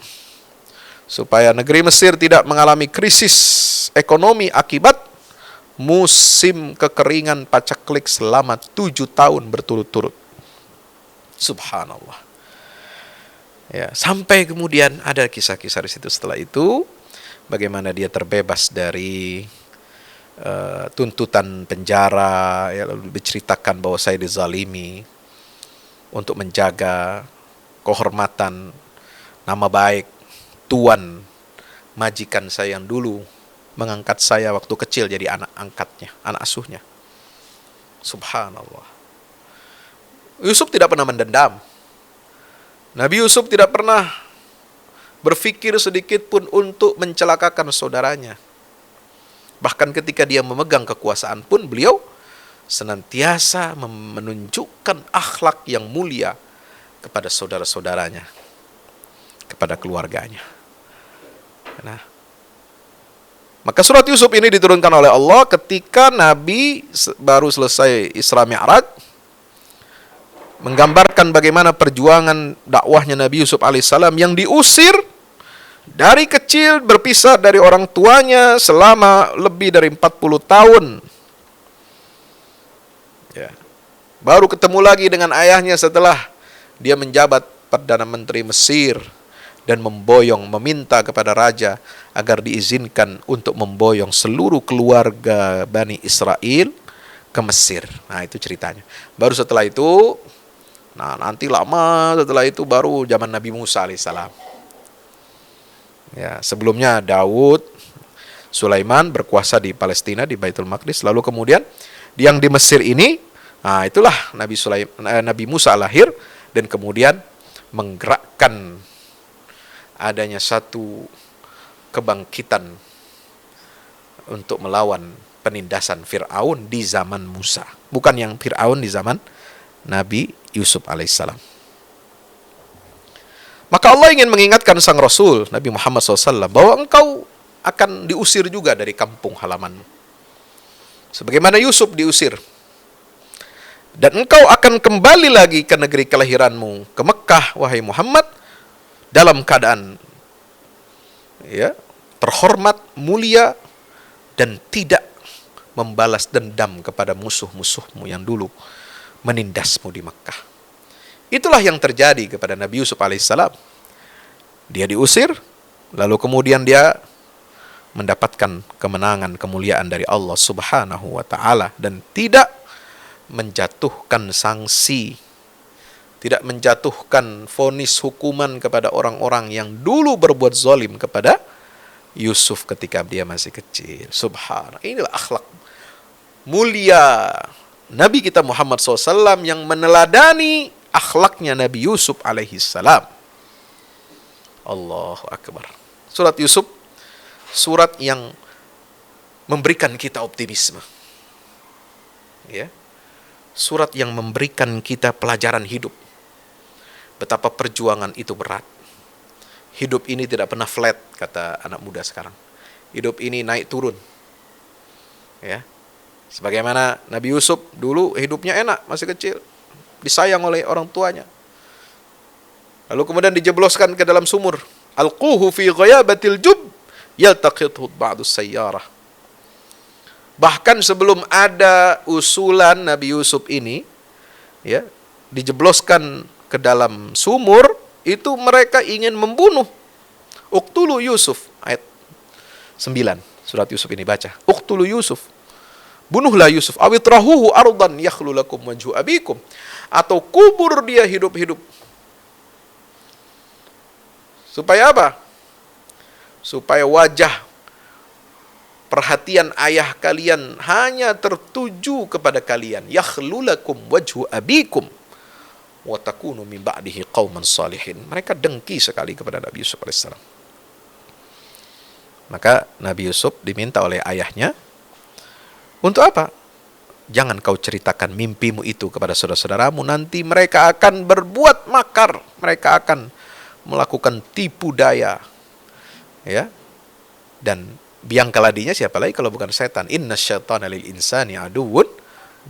supaya negeri Mesir tidak mengalami krisis ekonomi akibat musim kekeringan paceklik selama 7 tahun berturut-turut. Subhanallah. Ya, sampai kemudian ada kisah-kisah di situ setelah itu, bagaimana dia terbebas dari tuntutan penjara, ya, lalu diceritakan bahwa saya dizalimi untuk menjaga kehormatan, nama baik tuan majikan saya yang dulu mengangkat saya waktu kecil jadi anak angkatnya, anak asuhnya. Subhanallah. Yusuf tidak pernah mendendam. Nabi Yusuf tidak pernah berpikir sedikit pun untuk mencelakakan saudaranya. Bahkan ketika dia memegang kekuasaan pun beliau senantiasa menunjukkan akhlak yang mulia kepada saudara-saudaranya, kepada keluarganya. Nah, maka surat Yusuf ini diturunkan oleh Allah ketika Nabi baru selesai Isra Mi'raj, menggambarkan bagaimana perjuangan dakwahnya Nabi Yusuf alaihissalam yang diusir dari kecil, berpisah dari orang tuanya selama lebih dari 40 tahun. Ya. Baru ketemu lagi dengan ayahnya setelah dia menjabat Perdana Menteri Mesir dan meminta kepada raja agar diizinkan untuk memboyong seluruh keluarga Bani Israel ke Mesir. Nah, itu ceritanya. Baru setelah itu, nanti lama setelah itu baru zaman Nabi Musa alaihissalam. Ya, sebelumnya Daud, Sulaiman berkuasa di Palestina, di Baitul Maqdis. Lalu kemudian yang di Mesir ini, itulah Nabi Musa lahir dan kemudian menggerakkan adanya satu kebangkitan untuk melawan penindasan Fir'aun di zaman Musa. Bukan yang Fir'aun di zaman Nabi Yusuf alaihissalam. Maka Allah ingin mengingatkan sang Rasul Nabi Muhammad SAW bahwa engkau akan diusir juga dari kampung halamanmu, sebagaimana Yusuf diusir. Dan engkau akan kembali lagi ke negeri kelahiranmu, ke Mekah, wahai Muhammad, dalam keadaan terhormat, mulia, dan tidak membalas dendam kepada musuh-musuhmu yang dulu menindasmu di Mekah. Itulah yang terjadi kepada Nabi Yusuf alaihissalam. Dia diusir, lalu kemudian dia mendapatkan kemenangan, kemuliaan dari Allah Subhanahu wa ta'ala, dan tidak menjatuhkan sanksi, tidak menjatuhkan vonis hukuman kepada orang-orang yang dulu berbuat zalim kepada Yusuf ketika dia masih kecil. Subhanallah, inilah akhlak mulia Nabi kita Muhammad SAW yang meneladani akhlaknya Nabi Yusuf alaihi salam. Allahu Akbar. Surat Yusuf, surat yang memberikan kita optimisme. Ya. Surat yang memberikan kita pelajaran hidup. Betapa perjuangan itu berat. Hidup ini tidak pernah flat, kata anak muda sekarang. Hidup ini naik turun. Ya. Sebagaimana Nabi Yusuf dulu hidupnya enak, masih kecil, disayang oleh orang tuanya. Lalu kemudian dijebloskan ke dalam sumur. Alquhu fi ghayabatil jub yaltaqithu ba'du sayyarah. Bahkan sebelum ada usulan Nabi Yusuf ini, ya, dijebloskan ke dalam sumur, itu mereka ingin membunuh. Uqtulu Yusuf, ayat 9 surat Yusuf ini, baca. Uqtulu Yusuf, bunuhlah Yusuf. Awitrahuhu ardan yakhlu lakum wajhu abikum, atau kubur dia hidup-hidup. Supaya apa? Supaya wajah perhatian ayah kalian hanya tertuju kepada kalian. Yakhlu lakum wajhu abikum wa takunu min ba'dihi qauman salihin. Mereka dengki sekali kepada Nabi Yusuf alaihissalam. Maka Nabi Yusuf diminta oleh ayahnya, untuk apa? Jangan kau ceritakan mimpimu itu kepada saudara-saudaramu, nanti mereka akan berbuat makar, mereka akan melakukan tipu daya, ya. Dan biang keladinya siapa lagi kalau bukan setan? Inna syaitana lil insani aduwwun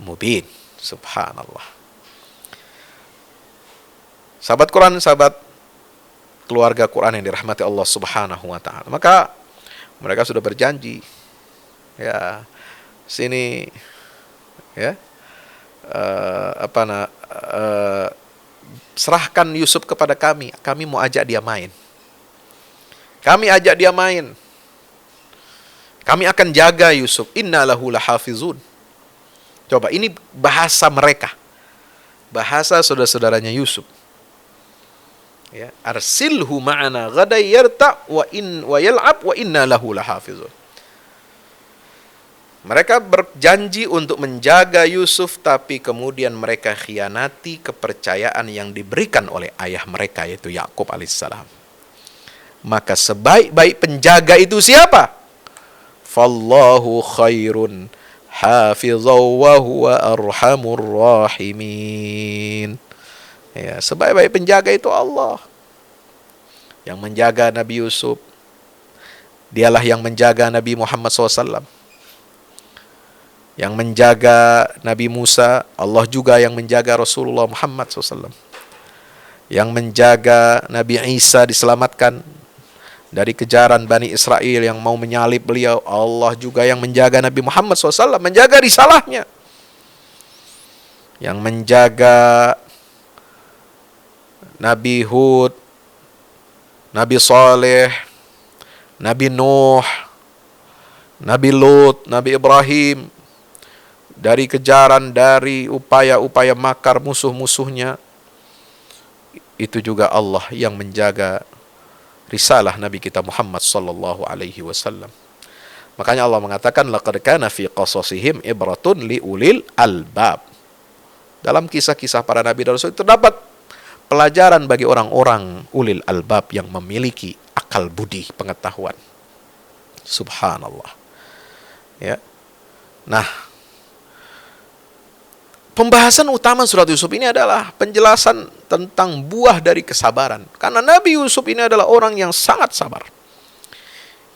mubin. Subhanallah. Sahabat Quran, sahabat keluarga Quran yang dirahmati Allah Subhanahu wa ta'ala. Maka mereka sudah berjanji, ya, sini, ya, serahkan Yusuf kepada kami mau ajak dia main. Kami ajak dia main. Kami akan jaga Yusuf. Inna lahu lahafizun. Coba, ini bahasa mereka. Bahasa saudara-saudaranya Yusuf. Ya, arsilhu ma'ana ghadai yarta wa yal'ab wa inna lahu lahafizun. Mereka berjanji untuk menjaga Yusuf, tapi kemudian mereka khianati kepercayaan yang diberikan oleh ayah mereka, yaitu Yakub alaihissalam. Maka sebaik-baik penjaga itu siapa? Fallahu khairun hafizau wa huwa arhamur rahimin. Ya, sebaik-baik penjaga itu Allah. Yang menjaga Nabi Yusuf, dialah yang menjaga Nabi Muhammad SAW. Yang menjaga Nabi Musa, Allah juga yang menjaga Rasulullah Muhammad SAW. Yang menjaga Nabi Isa diselamatkan dari kejaran Bani Israel yang mau menyalib beliau, Allah juga yang menjaga Nabi Muhammad SAW, menjaga risalahnya. Yang menjaga Nabi Hud, Nabi Saleh, Nabi Nuh, Nabi Lut, Nabi Ibrahim, dari kejaran, dari upaya-upaya makar musuh-musuhnya, itu juga Allah yang menjaga risalah Nabi kita Muhammad sallallahu alaihi wasallam. Makanya Allah mengatakan laqad kana fi qasasihim ibratun liulil albab. Dalam kisah-kisah para nabi dan rasul itu terdapat pelajaran bagi orang-orang ulil albab yang memiliki akal budi, pengetahuan. Subhanallah. Ya. Nah, pembahasan utama surat Yusuf ini adalah penjelasan tentang buah dari kesabaran. Karena Nabi Yusuf ini adalah orang yang sangat sabar.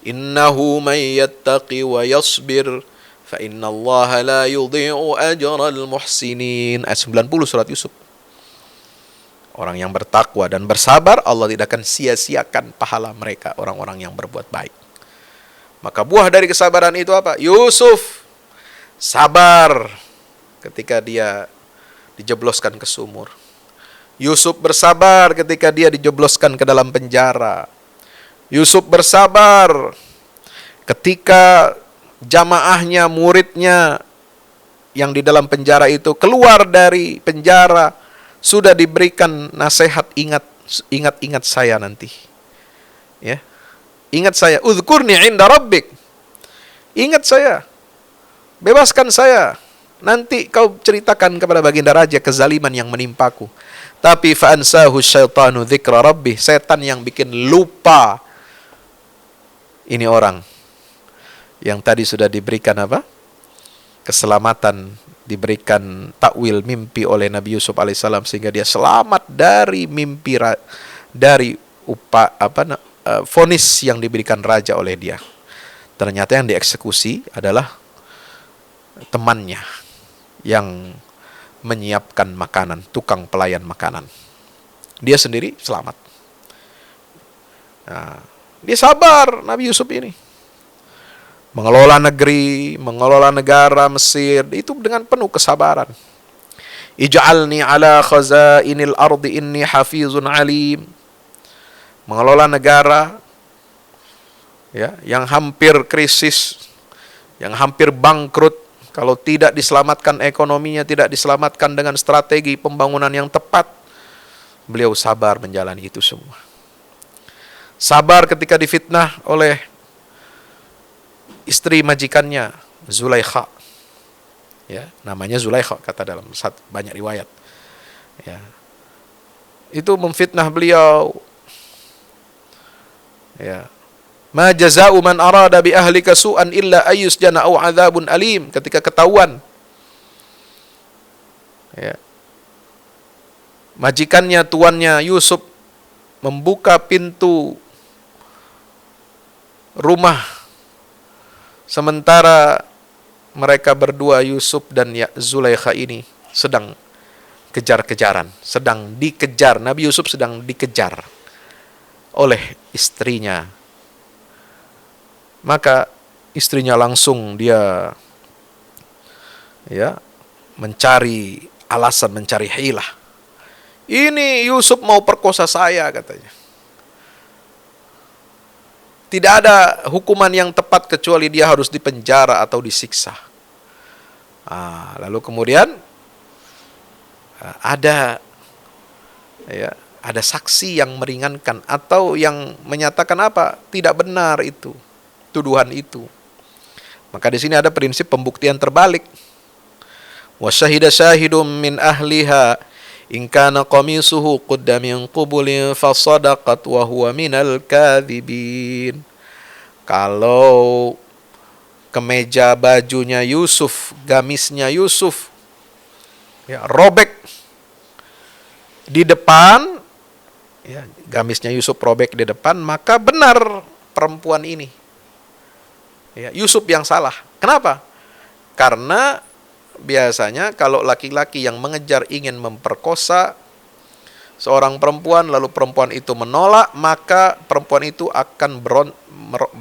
Innahu may yattaqi wa yasbir fa innallaha la yudhi'u ajral muhsinin. Ayat 90 surat Yusuf. Orang yang bertakwa dan bersabar, Allah tidak akan sia-siakan pahala mereka, orang-orang yang berbuat baik. Maka buah dari kesabaran itu apa? Yusuf sabar ketika dia dijebloskan ke sumur. Yusuf bersabar ketika dia dijebloskan ke dalam penjara. Yusuf bersabar ketika jamaahnya, muridnya yang di dalam penjara itu keluar dari penjara, sudah diberikan nasihat, ingat saya nanti. Ya. Ingat saya, uzkurni inda rabbik. Ingat saya. Bebaskan saya. Nanti kau ceritakan kepada baginda raja kezaliman yang menimpaku. Tapi fa'ansahu syaitanu dzikra rabbih. Setan yang bikin lupa. Ini orang yang tadi sudah diberikan apa? Keselamatan, diberikan takwil mimpi oleh Nabi Yusuf alaihissalam sehingga dia selamat dari mimpi, dari vonis yang diberikan raja oleh dia. Ternyata yang dieksekusi adalah temannya yang menyiapkan makanan, tukang pelayan makanan. Dia sendiri selamat. Nah, dia sabar Nabi Yusuf ini. Mengelola negeri, mengelola negara Mesir, itu dengan penuh kesabaran. Ij'alni ala khazainil ardi inni hafizun alim. Mengelola negara ya, yang hampir krisis, yang hampir bangkrut, kalau tidak diselamatkan ekonominya, tidak diselamatkan dengan strategi pembangunan yang tepat, beliau sabar menjalani itu semua. Sabar ketika difitnah oleh istri majikannya, Zulaikha. Ya, namanya Zulaikha kata dalam banyak riwayat. Ya. Itu memfitnah beliau. Ya. Ma jazaa'u man arada bi ahlika su'an illa ayyusjana aw 'adzabun alim, ketika ketahuan ya, majikannya, tuannya Yusuf membuka pintu rumah sementara mereka berdua, Yusuf dan Zulaikha ini sedang kejar-kejaran, sedang dikejar. Nabi Yusuf sedang dikejar oleh istrinya. Maka istrinya langsung dia ya mencari alasan, mencari hilah. Ini Yusuf mau perkosa saya katanya. Tidak ada hukuman yang tepat kecuali dia harus dipenjara atau disiksa. Lalu kemudian ada saksi yang meringankan atau yang menyatakan apa? Tidak benar itu, tuduhan itu. Maka di sini ada prinsip pembuktian terbalik. Wa syahida syahidum min ahliha in kana qamisuhu qudda min qubulin fasadaqat wa huwa minal kadhibin. Kalau kemeja bajunya Yusuf, gamisnya Yusuf ya, robek di depan, ya, gamisnya Yusuf robek di depan, maka benar perempuan ini. Ya, Yusuf yang salah. Kenapa? Karena biasanya kalau laki-laki yang mengejar ingin memperkosa seorang perempuan, lalu perempuan itu menolak, maka perempuan itu akan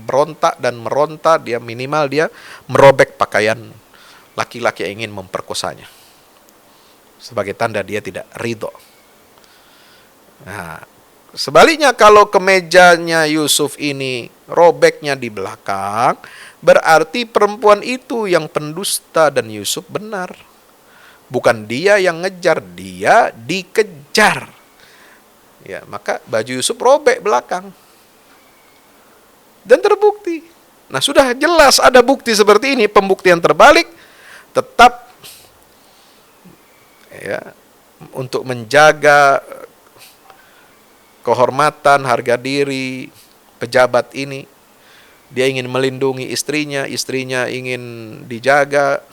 berontak dan meronta, dia minimal dia merobek pakaian laki-laki yang ingin memperkosanya. Sebagai tanda dia tidak ridho. Nah, sebaliknya kalau kemejanya Yusuf ini robeknya di belakang, berarti perempuan itu yang pendusta dan Yusuf benar. Bukan dia yang ngejar, dia dikejar. Ya, maka baju Yusuf robek belakang. Dan terbukti. Nah, sudah jelas ada bukti seperti ini, pembuktian terbalik tetap ya untuk menjaga kehormatan, harga diri pejabat ini. Dia ingin melindungi istrinya ingin dijaga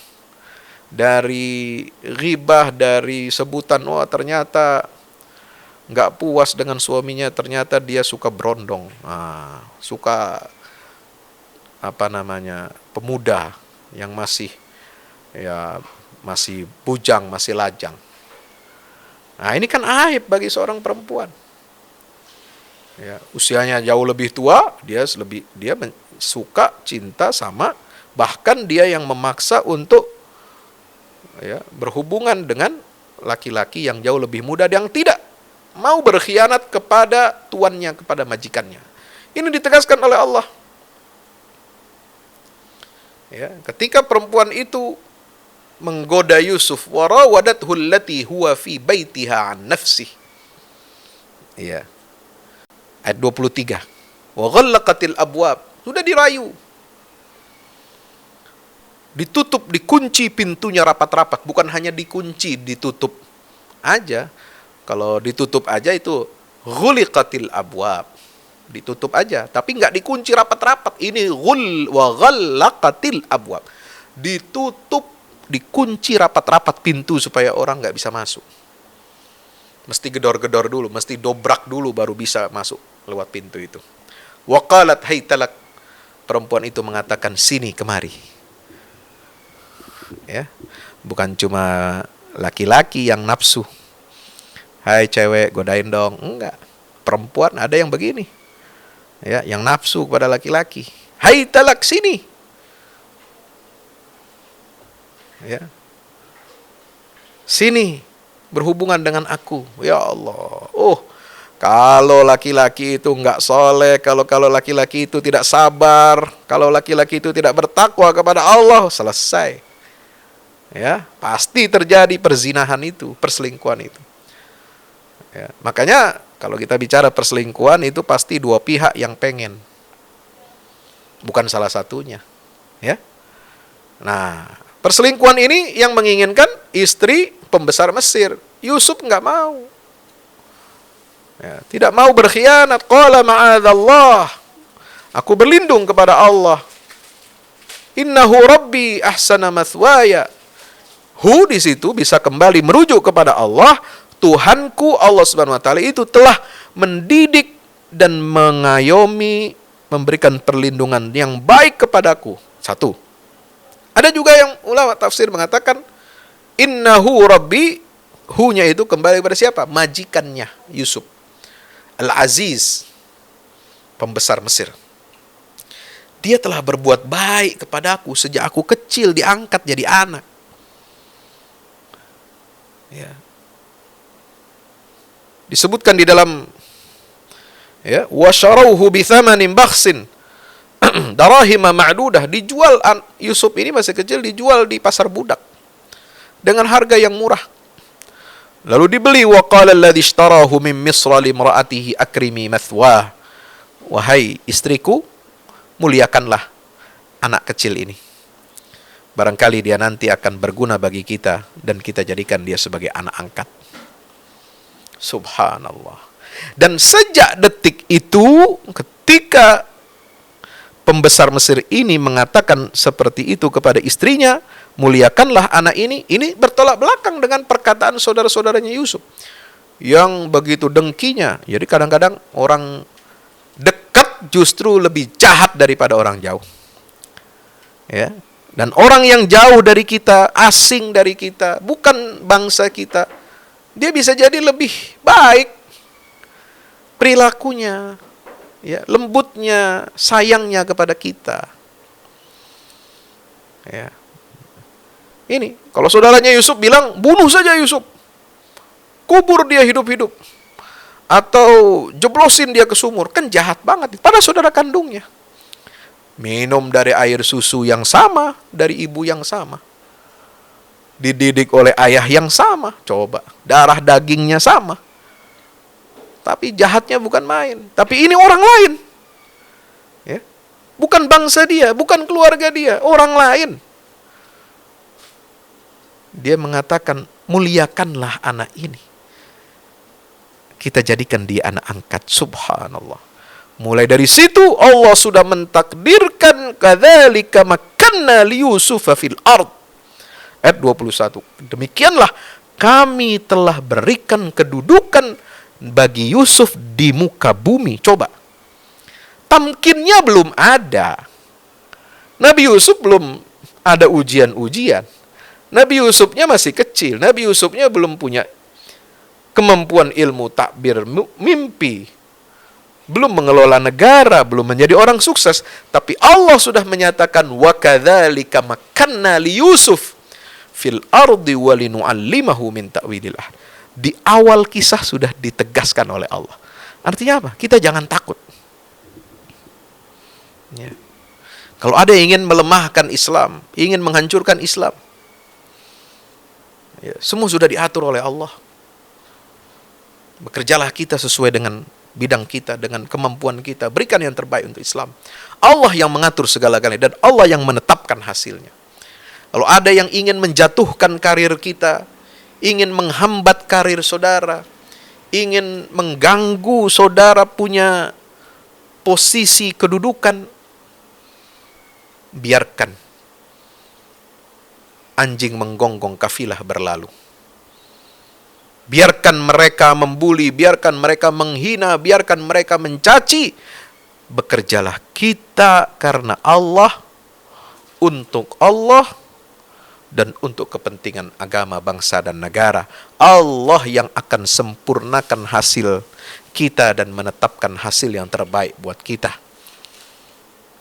dari ghibah, dari sebutan, oh ternyata nggak puas dengan suaminya, ternyata dia suka berondong, suka pemuda yang masih bujang, masih lajang. Nah, ini kan aib bagi seorang perempuan. Ya, usianya jauh lebih tua, dia suka cinta sama, bahkan dia yang memaksa untuk berhubungan dengan laki-laki yang jauh lebih muda yang tidak mau berkhianat kepada tuannya, kepada majikannya. Ini ditegaskan oleh Allah. Ya, ketika perempuan itu menggoda Yusuf, warawadathu allati huwa fi baitiha an nafsih. Ya. Ayat 23. Wa ghallaqatil abwab. Sudah dirayu. Ditutup, dikunci pintunya rapat-rapat, bukan hanya dikunci, ditutup aja. Kalau ditutup aja itu ghuliqatil abwab. Ditutup aja, tapi enggak dikunci rapat-rapat. Ini wa ghallaqatil abwab. Ditutup, dikunci rapat-rapat pintu supaya orang nggak bisa masuk. Mesti gedor-gedor dulu, mesti dobrak dulu baru bisa masuk lewat pintu itu. Wa qalat haytalak. Perempuan itu mengatakan, sini, kemari. Ya. Bukan cuma laki-laki yang nafsu. Hai cewek, godain dong. Enggak. Perempuan ada yang begini. Ya, yang nafsu kepada laki-laki. Haytalak, sini. Ya. Sini, berhubungan dengan aku. Ya Allah. Kalau laki-laki itu enggak soleh, kalau laki-laki itu tidak sabar, kalau laki-laki itu tidak bertakwa kepada Allah, selesai. Ya, pasti terjadi perzinahan itu, perselingkuhan itu. Ya, makanya kalau kita bicara perselingkuhan itu pasti dua pihak yang pengen, bukan salah satunya. Ya. Nah, perselingkuhan ini yang menginginkan istri pembesar Mesir. Yusuf enggak mau. Ya, tidak mau berkhianat. Qala ma'adzallah. Aku berlindung kepada Allah. Innahu rabbi ahsana mathwaya. Di situ bisa kembali merujuk kepada Allah. Tuhanku Allah Subhanahu wa taala itu telah mendidik dan mengayomi, memberikan perlindungan yang baik kepadaku. Satu. Ada juga yang ulama tafsir mengatakan innahu rabbi, hu-nya itu kembali kepada siapa? Majikannya Yusuf. Al-Aziz, pembesar Mesir. Dia telah berbuat baik kepadaku sejak aku kecil, diangkat jadi anak. Ya. Disebutkan di dalam wa syarauhu bi thamanin bakhsin darahima ma'dudah, dijual Yusuf ini masih kecil, dijual di pasar budak dengan harga yang murah. Lalu dibeli. Wa qala alladhi ishtarahu min Misra limra'atihi akrimi mathwah. Wahai istriku, muliakanlah anak kecil ini. Barangkali dia nanti akan berguna bagi kita dan kita jadikan dia sebagai anak angkat. Subhanallah. Dan sejak detik itu, ketika pembesar Mesir ini mengatakan seperti itu kepada istrinya, muliakanlah anak ini bertolak belakang dengan perkataan saudara-saudaranya Yusuf yang begitu dengkinya. Jadi kadang-kadang orang dekat justru lebih jahat daripada orang jauh. Ya. Dan orang yang jauh dari kita, asing dari kita, bukan bangsa kita, dia bisa jadi lebih baik perilakunya, ya, lembutnya, sayangnya kepada kita. Ya. Ini, kalau saudaranya Yusuf bilang, bunuh saja Yusuf. Kubur dia hidup-hidup. atau jeblosin dia ke sumur, kan jahat banget. Pada saudara kandungnya. Minum dari air susu yang sama, dari ibu yang sama. Dididik oleh ayah yang sama, coba. Darah dagingnya sama. Tapi jahatnya bukan main. Tapi ini orang lain. Ya. Bukan bangsa dia, bukan keluarga dia, orang lain. Dia mengatakan, muliakanlah anak ini. Kita jadikan dia anak angkat. Subhanallah. Mulai dari situ Allah sudah mentakdirkan kadzalika makanna li Yusufa fil ard. Ayat 21. Demikianlah kami telah berikan kedudukan bagi Yusuf di muka bumi. Coba. Tamkinnya belum ada. Nabi Yusuf belum ada ujian-ujian. Nabi Yusufnya masih kecil. Nabi Yusufnya belum punya kemampuan ilmu takbir mimpi. Belum mengelola negara, belum menjadi orang sukses. Tapi Allah sudah menyatakan, wa kadzalika makanna li Yusuf fil ardi wa linu'allimahu min ta'wilil ahad. Di awal kisah sudah ditegaskan oleh Allah. Artinya apa? Kita jangan takut. Ya. Kalau ada yang ingin melemahkan Islam, ingin menghancurkan Islam, ya, semua sudah diatur oleh Allah. Bekerjalah kita sesuai dengan bidang kita, dengan kemampuan kita. Berikan yang terbaik untuk Islam. Allah yang mengatur segala-galanya dan Allah yang menetapkan hasilnya. Kalau ada yang ingin menjatuhkan karir kita, ingin menghambat karir saudara, ingin mengganggu saudara punya posisi kedudukan, biarkan anjing menggonggong kafilah berlalu. Biarkan mereka membuli, biarkan mereka menghina, biarkan mereka mencaci. Bekerjalah kita karena Allah, untuk Allah, dan untuk kepentingan agama, bangsa, dan negara. Allah yang akan sempurnakan hasil kita dan menetapkan hasil yang terbaik buat kita.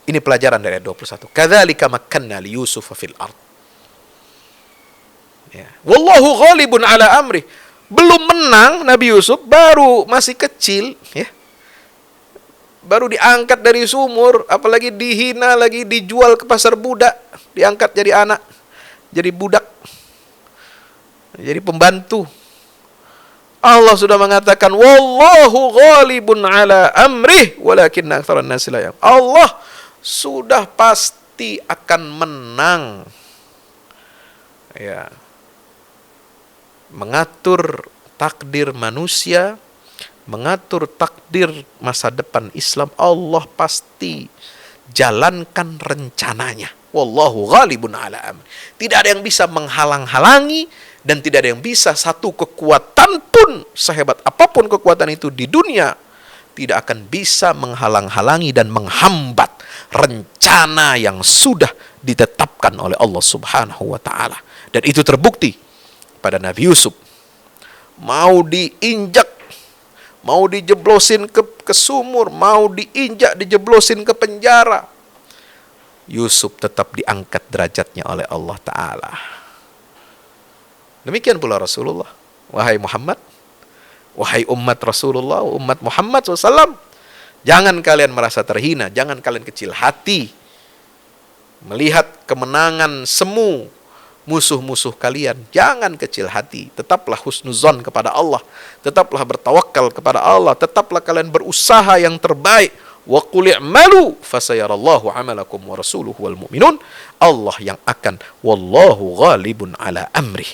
Ini pelajaran dari ayat 21. Kadzalika makanna li Yusuf fil ard. Ya. Wallahu ghalibun ala amri. Belum menang Nabi Yusuf, baru masih kecil, ya. Baru diangkat dari sumur, apalagi dihina lagi, dijual ke pasar budak, diangkat jadi anak, jadi budak, jadi pembantu. Allah sudah mengatakan, wallahu ghalibun ala amrih walakinna aktsaran nasi la ya'lamun. Allah sudah pasti akan menang. Ya. Mengatur takdir manusia, mengatur takdir masa depan Islam, Allah pasti jalankan rencananya. Wallahu ghalibun ala amri. Tidak ada yang bisa menghalang-halangi dan tidak ada yang bisa satu kekuatan pun, sehebat apapun kekuatan itu di dunia, tidak akan bisa menghalang-halangi dan menghambat rencana yang sudah ditetapkan oleh Allah Subhanahu wa taala. Dan itu terbukti pada Nabi Yusuf. Mau diinjak, mau dijeblosin ke sumur, mau diinjak, dijeblosin ke penjara, Yusuf tetap diangkat derajatnya oleh Allah Ta'ala. Demikian pula Rasulullah. Wahai Muhammad, wahai umat Rasulullah, umat Muhammad SAW, jangan kalian merasa terhina, jangan kalian kecil hati melihat kemenangan semu musuh-musuh kalian. Jangan kecil hati, tetaplah husnuzon kepada Allah, tetaplah bertawakal kepada Allah, tetaplah kalian berusaha yang terbaik. Wa qul i'malu fasayarallahu 'amalakum wa rasuluhu wal mu'minun. Allah yang akan, wallahu ghalibun ala amri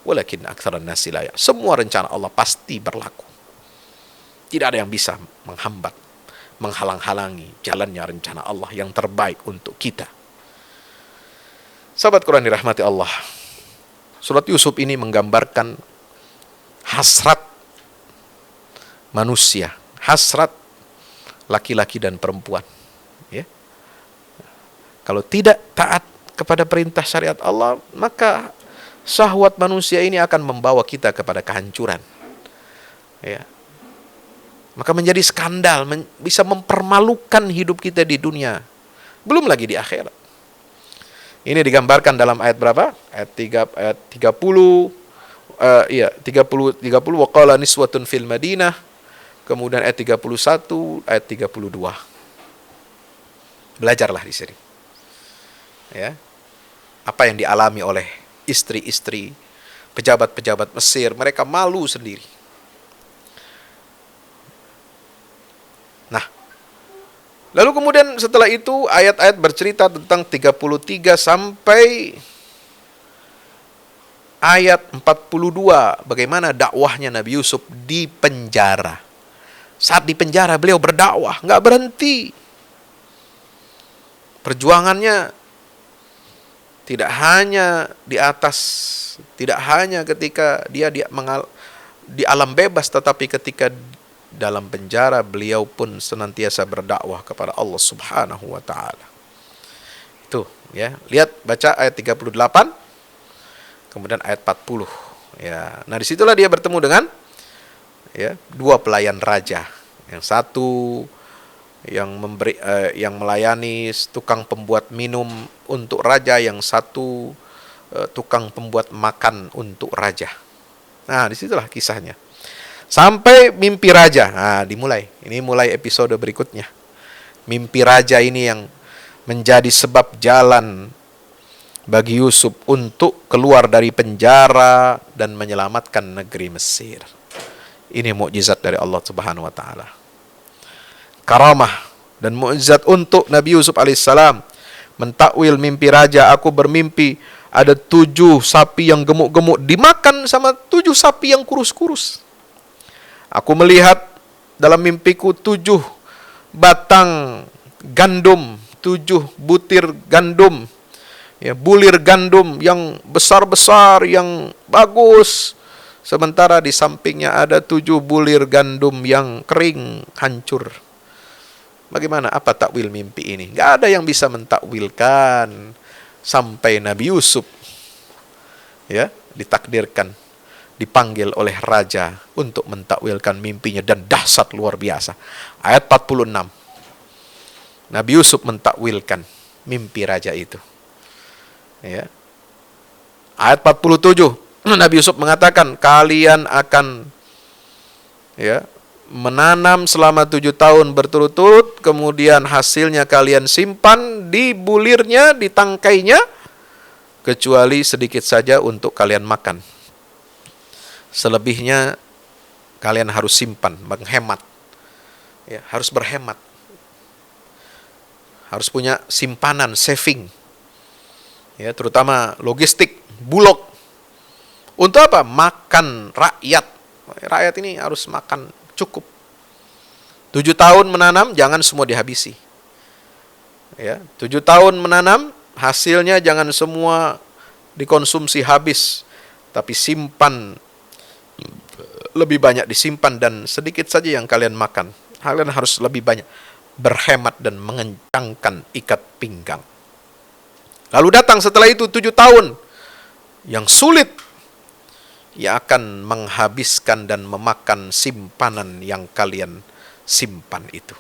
walakin aktsaran nasi la ya'lamun. Semua rencana Allah pasti berlaku. Tidak ada yang bisa menghambat, menghalang-halangi jalannya rencana Allah yang terbaik untuk kita. Sahabat Quran dirahmati Allah, surat Yusuf ini menggambarkan hasrat manusia, hasrat laki-laki dan perempuan. Ya. Kalau tidak taat kepada perintah syariat Allah, maka syahwat manusia ini akan membawa kita kepada kehancuran. Ya. Maka menjadi skandal, bisa mempermalukan hidup kita di dunia, belum lagi di akhirat. Ini digambarkan dalam ayat berapa? Ayat 30. 30 wa qala niswatun fil Madinah kemudian ayat 31, ayat 32. Belajarlah di sini. Ya. Apa yang dialami oleh istri-istri pejabat-pejabat Mesir, mereka malu sendiri. Nah, lalu kemudian setelah itu ayat-ayat bercerita tentang 33 sampai ayat 42, bagaimana dakwahnya Nabi Yusuf di penjara. Saat di penjara beliau berdakwah, nggak berhenti. Perjuangannya tidak hanya di atas, tidak hanya ketika dia di alam bebas, tetapi ketika dalam penjara beliau pun senantiasa berdakwah kepada Allah Subhanahu wa taala. Itu ya, lihat baca ayat 38 kemudian ayat 40 ya. Nah, disitulah dia bertemu dengan ya dua pelayan raja. Yang satu yang melayani tukang pembuat minum untuk raja, yang satu tukang pembuat makan untuk raja. Nah, disitulah kisahnya. Sampai mimpi raja. Nah, dimulai. Ini mulai episode berikutnya. Mimpi raja ini yang menjadi sebab jalan bagi Yusuf untuk keluar dari penjara dan menyelamatkan negeri Mesir. Ini mukjizat dari Allah Subhanahu wa taala. Karamah dan mukjizat untuk Nabi Yusuf alaihissalam mentakwil mimpi raja. Aku bermimpi ada 7 sapi yang gemuk-gemuk dimakan sama 7 sapi yang kurus-kurus. Aku melihat dalam mimpiku 7 batang gandum, 7 butir gandum, ya, bulir gandum yang besar-besar, yang bagus. Sementara di sampingnya ada 7 bulir gandum yang kering, hancur. Bagaimana, apa takwil mimpi ini? Gak ada yang bisa mentakwilkan sampai Nabi Yusuf ya ditakdirkan, dipanggil oleh raja untuk mentakwilkan mimpinya, dan dahsyat luar biasa. Ayat 46. Nabi Yusuf mentakwilkan mimpi raja itu. Ya. Ayat 47, Nabi Yusuf mengatakan, kalian akan ya menanam selama 7 tahun berturut-turut, kemudian hasilnya kalian simpan di bulirnya, di tangkainya, kecuali sedikit saja untuk kalian makan. Selebihnya kalian harus simpan, menghemat. Ya, harus berhemat. Harus punya simpanan, saving. Ya, terutama logistik, bulog. Untuk apa? Makan rakyat. Rakyat ini harus makan cukup. 7 tahun menanam, jangan semua dihabisi. Ya, 7 tahun menanam, hasilnya jangan semua dikonsumsi habis, tapi simpan, lebih banyak disimpan, dan sedikit saja yang kalian makan. Kalian harus lebih banyak berhemat dan mengencangkan ikat pinggang. Lalu datang setelah itu 7 tahun yang sulit, ia akan menghabiskan dan memakan simpanan yang kalian simpan itu.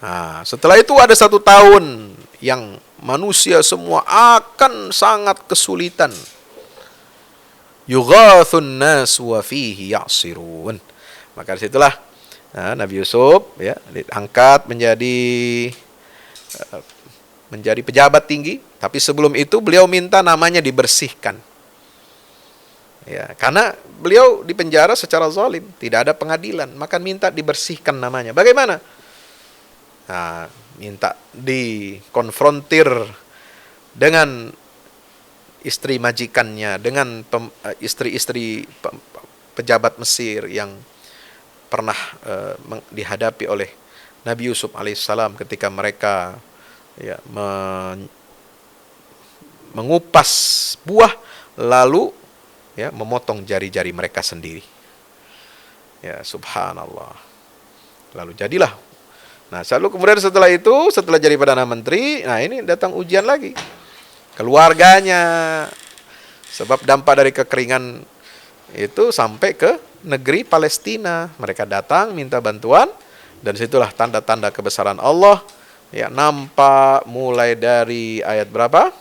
Nah, setelah itu ada 1 tahun yang manusia semua akan sangat kesulitan. Yughathun nas wa fihi ya'sirun. Maka disitulah Nabi Yusuf ya diangkat menjadi pejabat tinggi, tapi sebelum itu beliau minta namanya dibersihkan. Ya, karena beliau dipenjara secara zalim, tidak ada pengadilan, maka minta dibersihkan namanya. Bagaimana? Nah, minta dikonfrontir dengan istri majikannya, dengan istri-istri pejabat Mesir yang pernah dihadapi oleh Nabi Yusuf alaihissalam ketika mereka ya mengupas buah lalu ya memotong jari-jari mereka sendiri. Ya, subhanallah. Lalu jadilah. Nah, lalu kemudian setelah itu, setelah jadi Perdana Menteri, nah ini datang ujian lagi. Keluarganya, sebab dampak dari kekeringan itu sampai ke negeri Palestina. Mereka datang minta bantuan, dan situlah tanda-tanda kebesaran Allah ya nampak mulai dari ayat berapa?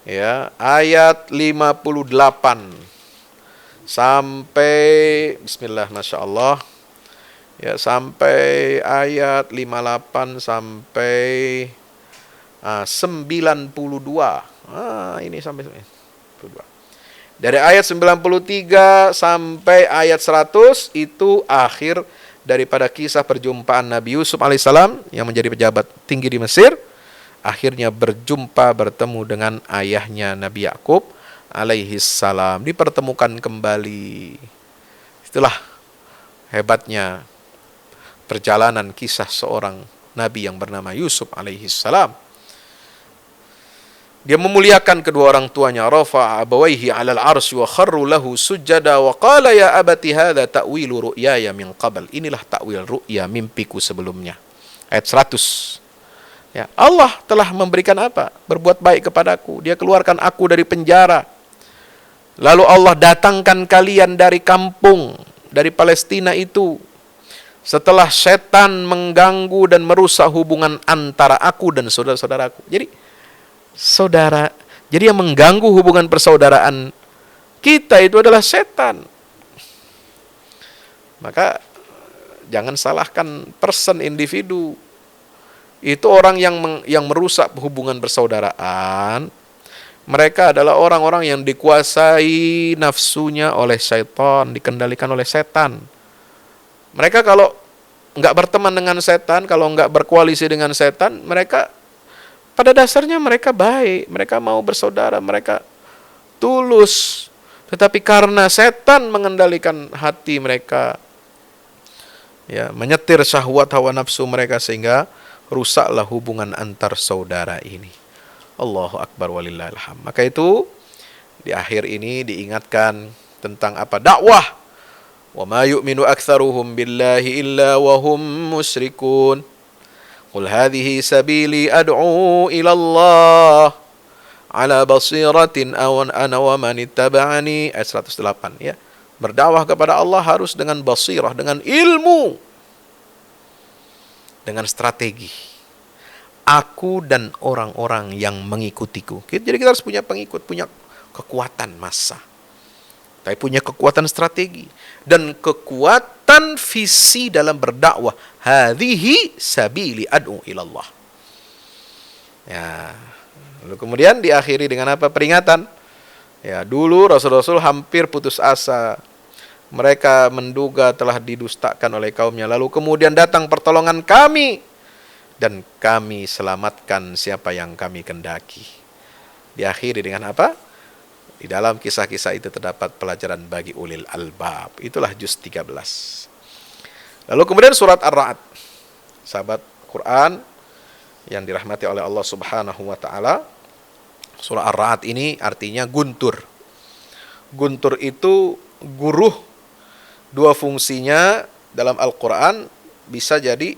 Ya, ayat 58 sampai bismillah masya Allah ya, sampai ayat 58 sampai 92. Ini sampai 92. Dari ayat 93 sampai ayat 100 itu akhir daripada kisah perjumpaan Nabi Yusuf alaihissalam yang menjadi pejabat tinggi di Mesir. Akhirnya bertemu dengan ayahnya Nabi Yakub alaihissalam, dipertemukan kembali. Itulah hebatnya perjalanan kisah seorang Nabi yang bernama Yusuf alaihissalam. Dia memuliakan kedua orang tuanya, rafa'a abawaihi 'alal 'arsy wa kharru lahu sujada wa qala ya abati hadza ta'wilu ru'yaya min qabl. Inilah takwil ru'ya mimpiku sebelumnya. Ayat 100. Ya, Allah telah memberikan apa? Berbuat baik kepadaku. Dia keluarkan aku dari penjara. Lalu Allah datangkan kalian dari kampung, dari Palestina itu. Setelah setan mengganggu dan merusak hubungan antara aku dan saudara-saudaraku. Jadi yang mengganggu hubungan persaudaraan kita itu adalah setan. Maka jangan salahkan person, individu. Itu orang yang merusak hubungan persaudaraan. Mereka adalah orang-orang yang dikuasai nafsunya oleh syaitan, dikendalikan oleh setan. Mereka kalau nggak berteman dengan setan, kalau nggak berkoalisi dengan setan, mereka pada dasarnya mereka baik, mereka mau bersaudara, mereka tulus. Tetapi karena setan mengendalikan hati mereka, ya, menyetir syahwat hawa nafsu mereka, sehingga rusaklah hubungan antar saudara ini. Allahu Akbar walillahilham. Maka itu di akhir ini diingatkan tentang apa? Dakwah. Wa ma yu'minu aktsaruhum billahi illa wa hum musyrikun. Qul hadhihi sabili ad'u ila Allah ala basiratin ana wa man ittaba'ani. Ayat 108 ya. Berdakwah kepada Allah harus dengan basirah, dengan ilmu, dengan strategi. Aku dan orang-orang yang mengikutiku. Jadi kita harus punya pengikut, punya kekuatan massa. Tapi punya kekuatan strategi dan kekuatan visi dalam berdakwah. Hadhihi sabili ad'u ilallah. Ya. Lalu kemudian diakhiri dengan apa? Peringatan. Ya, dulu Rasul-Rasul hampir putus asa. Mereka menduga telah didustakan oleh kaumnya. Lalu kemudian datang pertolongan kami dan kami selamatkan siapa yang kami kendaki. Diakhiri dengan apa? Di dalam kisah-kisah itu terdapat pelajaran bagi ulil albab. Itulah juz 13. Lalu kemudian surat Ar-Ra'd. Sahabat Quran yang dirahmati oleh Allah Subhanahu wa taala. Surah Ar-Ra'd ini artinya guntur. Guntur itu guruh. Dua fungsinya dalam Al-Quran bisa jadi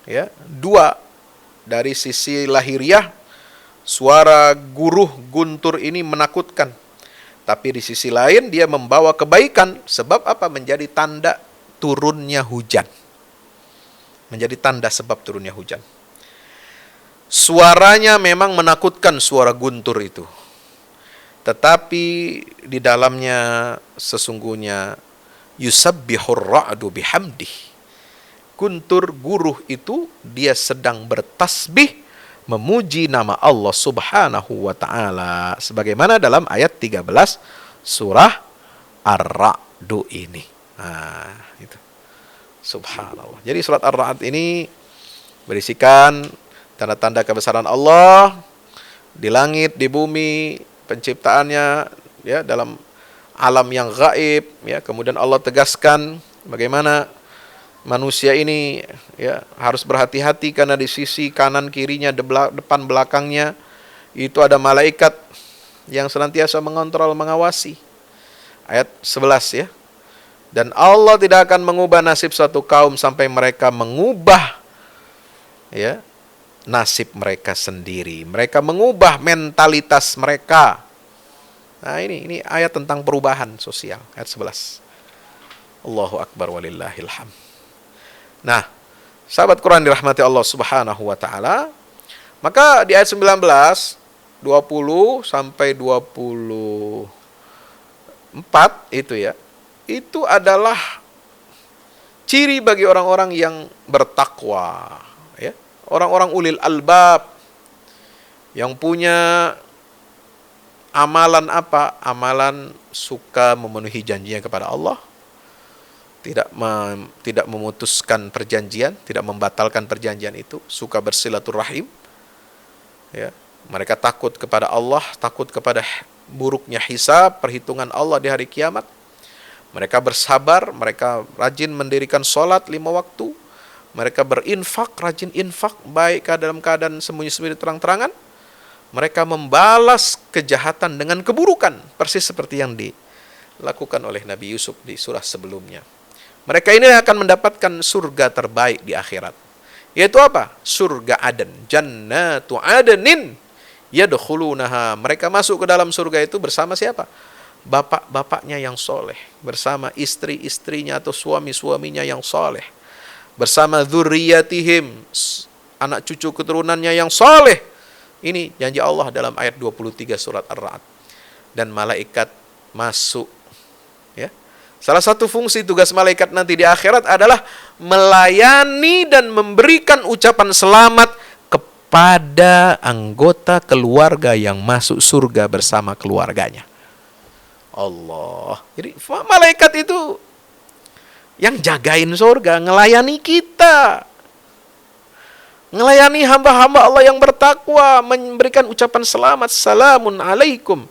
ya, dua. Dari sisi lahiriah, suara guruh guntur ini menakutkan. Tapi di sisi lain dia membawa kebaikan. Sebab apa? Menjadi tanda turunnya hujan. Menjadi tanda sebab turunnya hujan. Suaranya memang menakutkan, suara guntur itu. Tetapi di dalamnya sesungguhnya yusabbihur ra'du bihamdih. Guntur guruh itu dia sedang bertasbih memuji nama Allah Subhanahu wa taala sebagaimana dalam ayat 13 surah Ar-Ra'd ini. Nah, itu. Subhanallah. Jadi surat Ar-Ra'd ini berisikan tanda-tanda kebesaran Allah di langit, di bumi, penciptaannya ya, dalam alam yang gaib ya. Kemudian Allah tegaskan bagaimana manusia ini ya harus berhati-hati karena di sisi kanan kirinya, depan belakangnya itu ada malaikat yang senantiasa mengontrol, mengawasi. Ayat 11 ya. Dan Allah tidak akan mengubah nasib suatu kaum sampai mereka mengubah ya nasib mereka sendiri. Mereka mengubah mentalitas mereka. Nah, ini ayat tentang perubahan sosial, ayat 11. Allahu Akbar walillahil hamd. Nah, sahabat Quran dirahmati Allah Subhanahu wa taala, maka di ayat 19, 20 sampai 25 4 itu ya, itu adalah ciri bagi orang-orang yang bertakwa, ya. Orang-orang ulil albab yang punya amalan apa? Amalan suka memenuhi janjinya kepada Allah, tidak memutuskan perjanjian, tidak membatalkan perjanjian itu, suka bersilaturahim, ya. Mereka takut kepada Allah, takut kepada buruknya hisab, perhitungan Allah di hari kiamat. Mereka bersabar, mereka rajin mendirikan sholat 5 waktu, mereka berinfak, rajin infak, baik dalam keadaan sembunyi-sembunyi terang-terangan. Mereka membalas kejahatan dengan keburukan, persis seperti yang dilakukan oleh Nabi Yusuf di surah sebelumnya. Mereka ini akan mendapatkan surga terbaik di akhirat. Yaitu apa? Surga Aden. Jannatu Adenin yadkhulunaha. Mereka masuk ke dalam surga itu bersama siapa? Bapak-bapaknya yang soleh, bersama istri-istrinya atau suami-suaminya yang soleh, bersama dzurriyyatihim, anak cucu keturunannya yang soleh. Ini janji Allah dalam ayat 23 surat Ar-Ra'd. Dan malaikat masuk, ya. Salah satu fungsi tugas malaikat nanti di akhirat adalah melayani dan memberikan ucapan selamat kepada anggota keluarga yang masuk surga bersama keluarganya. Allah. Jadi malaikat itu yang jagain surga, ngelayani kita. Ngelayani hamba-hamba Allah yang bertakwa, memberikan ucapan selamat, salamun alaikum.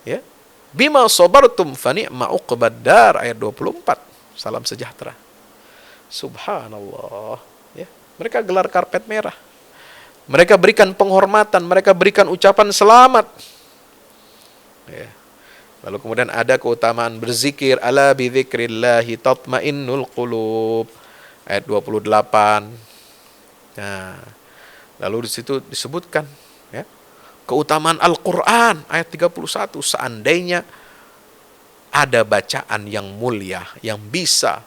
Ya. Bima sabartum fa ni'ma uqbad dar, ayat 24. Salam sejahtera. Subhanallah. Ya. Mereka gelar karpet merah. Mereka berikan penghormatan, mereka berikan ucapan selamat. Ya. Lalu kemudian ada keutamaan berzikir, ala bi dzikrillahi tatmainnul qulub, ayat 28. Nah, lalu di situ disebutkan, ya, keutamaan Al-Qur'an, ayat 31. Seandainya ada bacaan yang mulia yang bisa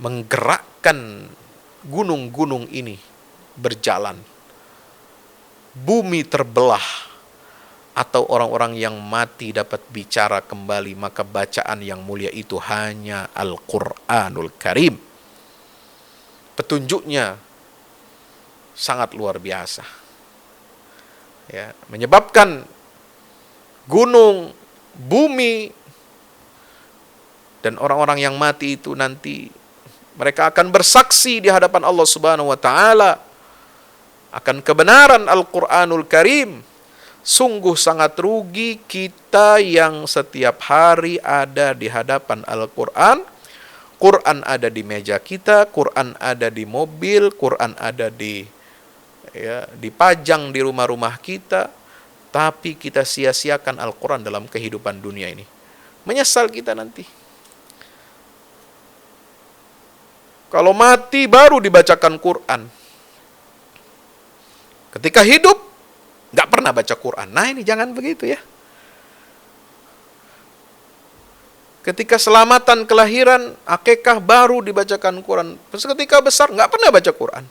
menggerakkan gunung-gunung ini berjalan, bumi terbelah, atau orang-orang yang mati dapat bicara kembali, maka bacaan yang mulia itu hanya Al-Qur'anul Karim. Petunjuknya sangat luar biasa, ya, menyebabkan gunung, bumi, dan orang-orang yang mati itu nanti mereka akan bersaksi di hadapan Allah Subhanahu wa taala akan kebenaran Al-Qur'anul Karim. Sungguh sangat rugi kita yang setiap hari ada di hadapan Al-Quran. Quran ada di meja kita, Quran ada di mobil, Quran ada dipajang di rumah-rumah kita, tapi kita sia-siakan Al-Quran dalam kehidupan dunia ini. Menyesal kita nanti. Kalau mati baru dibacakan Quran. Ketika hidup nggak pernah baca Quran. Nah ini jangan begitu ya. Ketika selamatan kelahiran, akikah baru dibacakan Quran. Ketika besar nggak pernah baca Quran.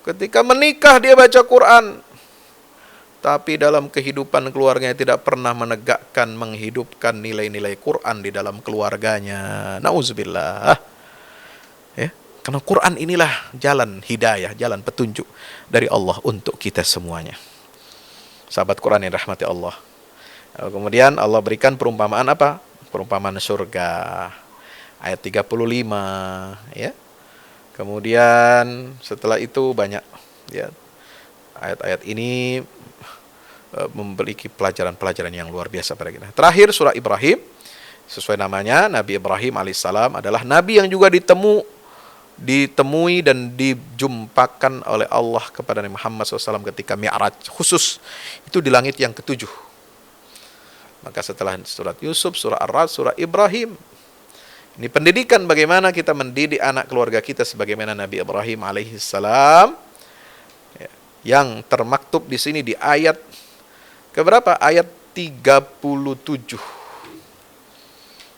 Ketika menikah dia baca Quran. Tapi dalam kehidupan keluarganya tidak pernah menegakkan, menghidupkan nilai-nilai Quran di dalam keluarganya. Nauzubillah. Ya. Karena Quran inilah jalan hidayah, jalan petunjuk dari Allah untuk kita semuanya. Sahabat Quran yang rahmati Allah. Kemudian Allah berikan perumpamaan apa? Perumpamaan surga. Ayat 35, ya. Kemudian setelah itu banyak, ya, ayat-ayat ini memiliki pelajaran-pelajaran yang luar biasa pada kita. Terakhir surah Ibrahim, sesuai namanya, Nabi Ibrahim alaihissalam adalah nabi yang juga ditemui dan dijumpakan oleh Allah kepada Nabi Muhammad SAW ketika Mi'raj, khusus itu di langit yang ke-7. Maka setelah surat Yusuf, surah Ar-Ra'd, surah Ibrahim, ini pendidikan bagaimana kita mendidik anak keluarga kita sebagaimana Nabi Ibrahim alaihissalam, yang termaktub di sini di ayat keberapa? Ayat 37.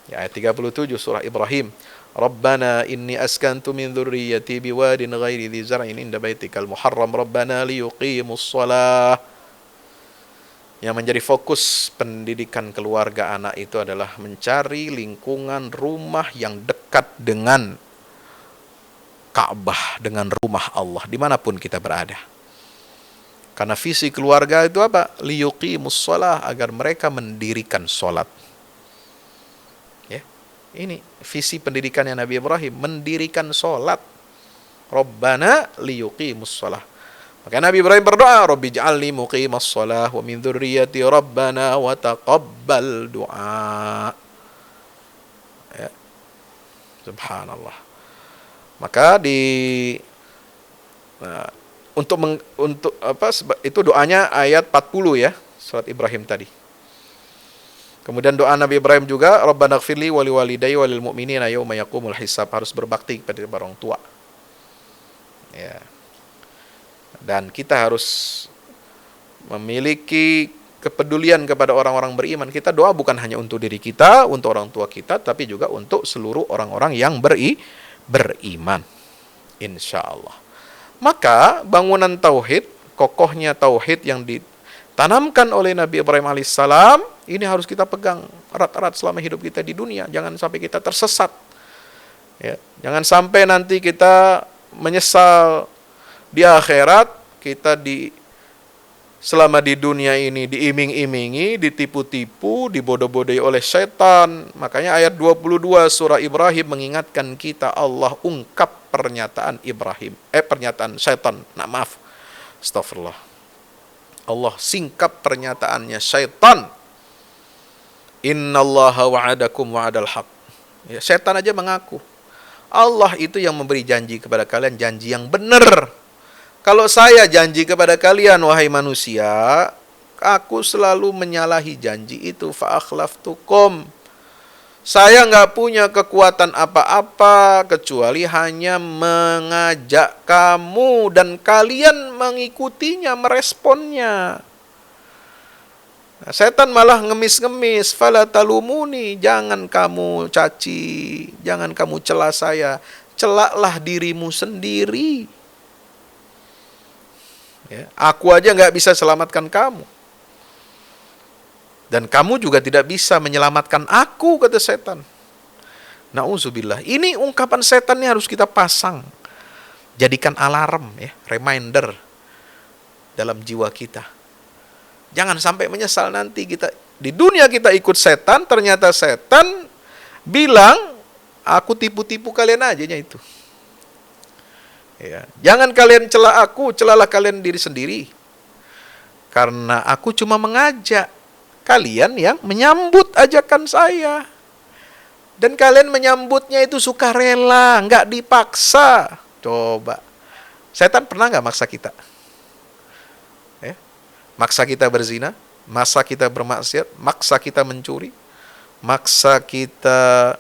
Ya, ayat 37 surah Ibrahim. Rabbana inni askantu min dzurriyyati biwadin ghairi dzi zar'in inda baitikal muharram rabbana liyuqimus shalah. Yang menjadi fokus pendidikan keluarga anak itu adalah mencari lingkungan rumah yang dekat dengan Ka'bah, dengan rumah Allah, dimanapun kita berada. Karena visi keluarga itu apa? Liyuqimus shalah, agar mereka mendirikan sholat. Ya, ini visi pendidikannya Nabi Ibrahim, mendirikan sholat. Rabbana liyuqimus shalah. Maka Nabi Ibrahim berdoa, Rabbi ja'alni muqimas shalah wa min dzurriyyati rabbana wa taqabbal du'a. Ya. Subhanallah. Maka untuk itu doanya ayat 40 ya, surat Ibrahim tadi. Kemudian doa Nabi Ibrahim juga, Rabbana ighfirli wa liwalidayya wa lil mu'minina yauma yaqumul hisab, harus berbakti kepada orang tua. Ya. Dan kita harus memiliki kepedulian kepada orang-orang beriman. Kita doa bukan hanya untuk diri kita, untuk orang tua kita, tapi juga untuk seluruh orang-orang yang beriman. Insya Allah. Maka bangunan tauhid, kokohnya tauhid yang ditanamkan oleh Nabi Ibrahim alaihissalam, ini harus kita pegang erat-erat selama hidup kita di dunia. Jangan sampai kita tersesat. Ya, jangan sampai nanti kita menyesal di akhirat, kita selama di dunia ini diiming-imingi, ditipu-tipu, dibodoh-bodohi oleh setan. Makanya ayat 22 surah Ibrahim mengingatkan kita, Allah ungkap pernyataan setan. Astagfirullah. Allah singkap pernyataannya setan. Innallaha wa'adakum wa'adal haq. Ya, setan aja mengaku Allah itu yang memberi janji kepada kalian, janji yang benar. Kalau saya janji kepada kalian, wahai manusia, aku selalu menyalahi janji itu. Fa'akhlaftukum. Saya nggak punya kekuatan apa-apa kecuali hanya mengajak kamu dan kalian mengikutinya, meresponnya. Nah, setan malah ngemis-ngemis, fala talumuni, jangan kamu caci, jangan kamu cela saya, celaklah dirimu sendiri. Ya, aku aja nggak bisa selamatkan kamu. Dan kamu juga tidak bisa menyelamatkan aku, kata setan. Nauzubillah. Ini ungkapan setan ini harus kita pasang. Jadikan alarm, ya, reminder dalam jiwa kita. Jangan sampai menyesal nanti kita di dunia kita ikut setan, ternyata setan bilang, aku tipu-tipu kalian aja itu. Ya, jangan kalian cela aku, celalah kalian diri sendiri. Karena aku cuma mengajak kalian yang menyambut ajakan saya. Dan kalian menyambutnya itu sukarela, nggak dipaksa. Coba. Setan pernah nggak maksa kita? Ya. Maksa kita berzina, maksa kita bermaksiat, maksa kita mencuri, maksa kita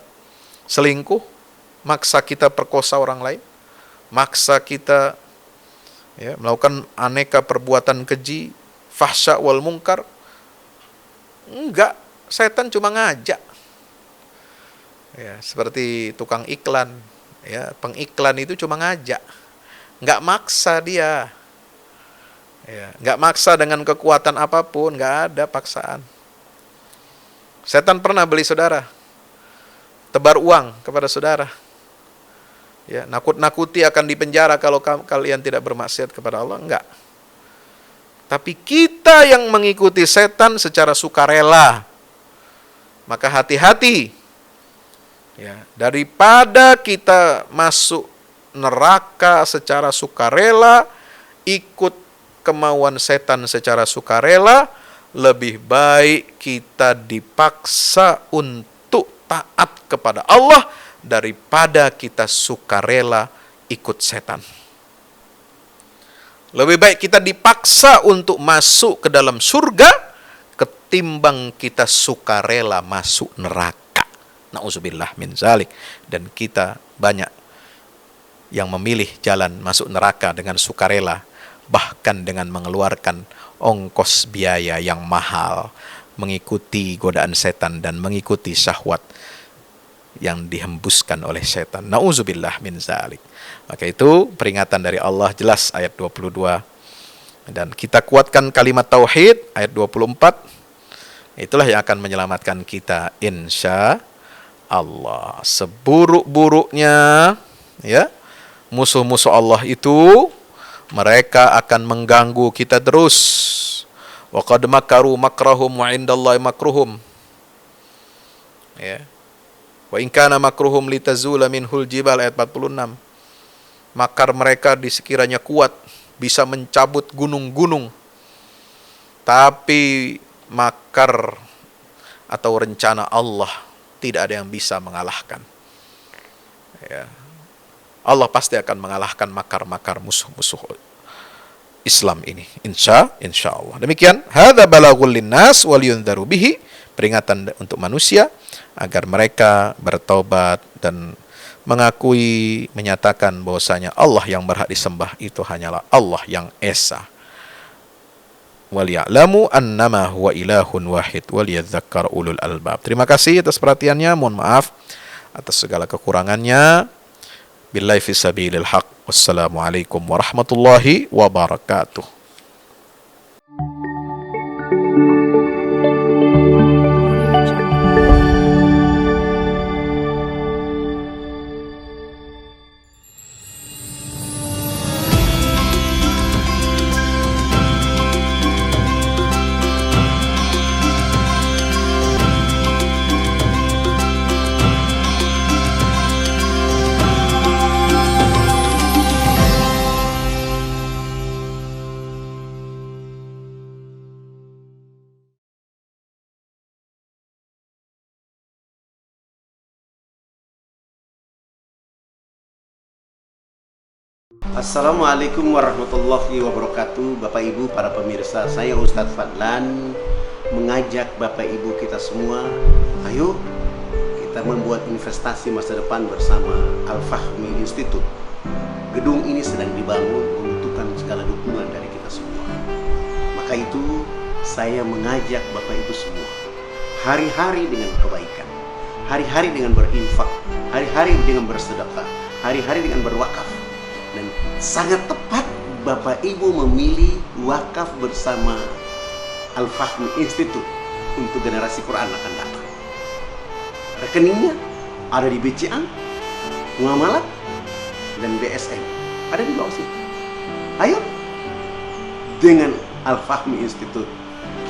selingkuh, maksa kita perkosa orang lain, maksa kita melakukan aneka perbuatan keji, fahsya wal munkar. Enggak, setan cuma ngajak. Ya, seperti tukang iklan, ya, pengiklan itu cuma ngajak. Enggak maksa dia. Ya, enggak maksa dengan kekuatan apapun, enggak ada paksaan. Setan pernah beli saudara, tebar uang kepada saudara. Ya, nakut-nakuti akan dipenjara kalau kalian tidak bermaksiat kepada Allah, enggak. Tapi kita yang mengikuti setan secara sukarela. Maka hati-hati. Ya, daripada kita masuk neraka secara sukarela, ikut kemauan setan secara sukarela, lebih baik kita dipaksa untuk taat kepada Allah daripada kita sukarela ikut setan. Lebih baik kita dipaksa untuk masuk ke dalam surga ketimbang kita sukarela masuk neraka. Nauzubillah min zalik. Dan kita banyak yang memilih jalan masuk neraka dengan sukarela, bahkan dengan mengeluarkan ongkos biaya yang mahal, mengikuti godaan setan dan mengikuti syahwat yang dihembuskan oleh setan. Nauzubillah min zalik. Maka itu peringatan dari Allah jelas ayat 22. Dan kita kuatkan kalimat tauhid ayat 24. Itulah yang akan menyelamatkan kita insya Allah. Seburuk-buruknya ya musuh-musuh Allah itu, mereka akan mengganggu kita terus. Wa qad makaru makrahum wa indallahi makruhum. Ya. Wa in kana makruhum litazula minhul jibal ayat 46. Makar mereka disekiranya kuat, bisa mencabut gunung-gunung, tapi makar atau rencana Allah tidak ada yang bisa mengalahkan. Ya. Allah pasti akan mengalahkan makar-makar musuh-musuh Islam ini. Insya Allah. Demikian. Hadza balaghul linnas wal yundharu bihi. Peringatan untuk manusia agar mereka bertaubat dan mengakui, menyatakan bahwasanya Allah yang berhak disembah itu hanyalah Allah yang esa. Wal ya'lamu annama huwa ilahun wahid wal yadzakkar ulul albab. Terima kasih atas perhatiannya, mohon maaf atas segala kekurangannya. Billahi fi sabilil haq. Wassalamualaikum warahmatullahi wabarakatuh. Assalamualaikum warahmatullahi wabarakatuh. Bapak Ibu para pemirsa, saya Ustadz Fadlan mengajak Bapak Ibu kita semua, ayo kita membuat investasi masa depan bersama Al-Fahmi Institute. Gedung ini sedang dibangun, membutuhkan segala dukungan dari kita semua. Maka itu saya mengajak Bapak Ibu semua, hari-hari dengan kebaikan, hari-hari dengan berinfak, hari-hari dengan bersedekah, hari-hari dengan berwakaf. Dan sangat tepat Bapak Ibu memilih wakaf bersama Al-Fahmi Institute untuk generasi Quran akan datang. Rekeningnya ada di BCA, Muamalat, dan BSM. Ada di bawah sini. Ayo, dengan Al-Fahmi Institute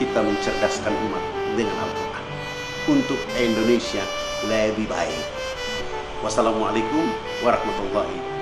kita mencerdaskan umat dengan Al-Quran untuk Indonesia lebih baik. Wassalamualaikum warahmatullahi wabarakatuh.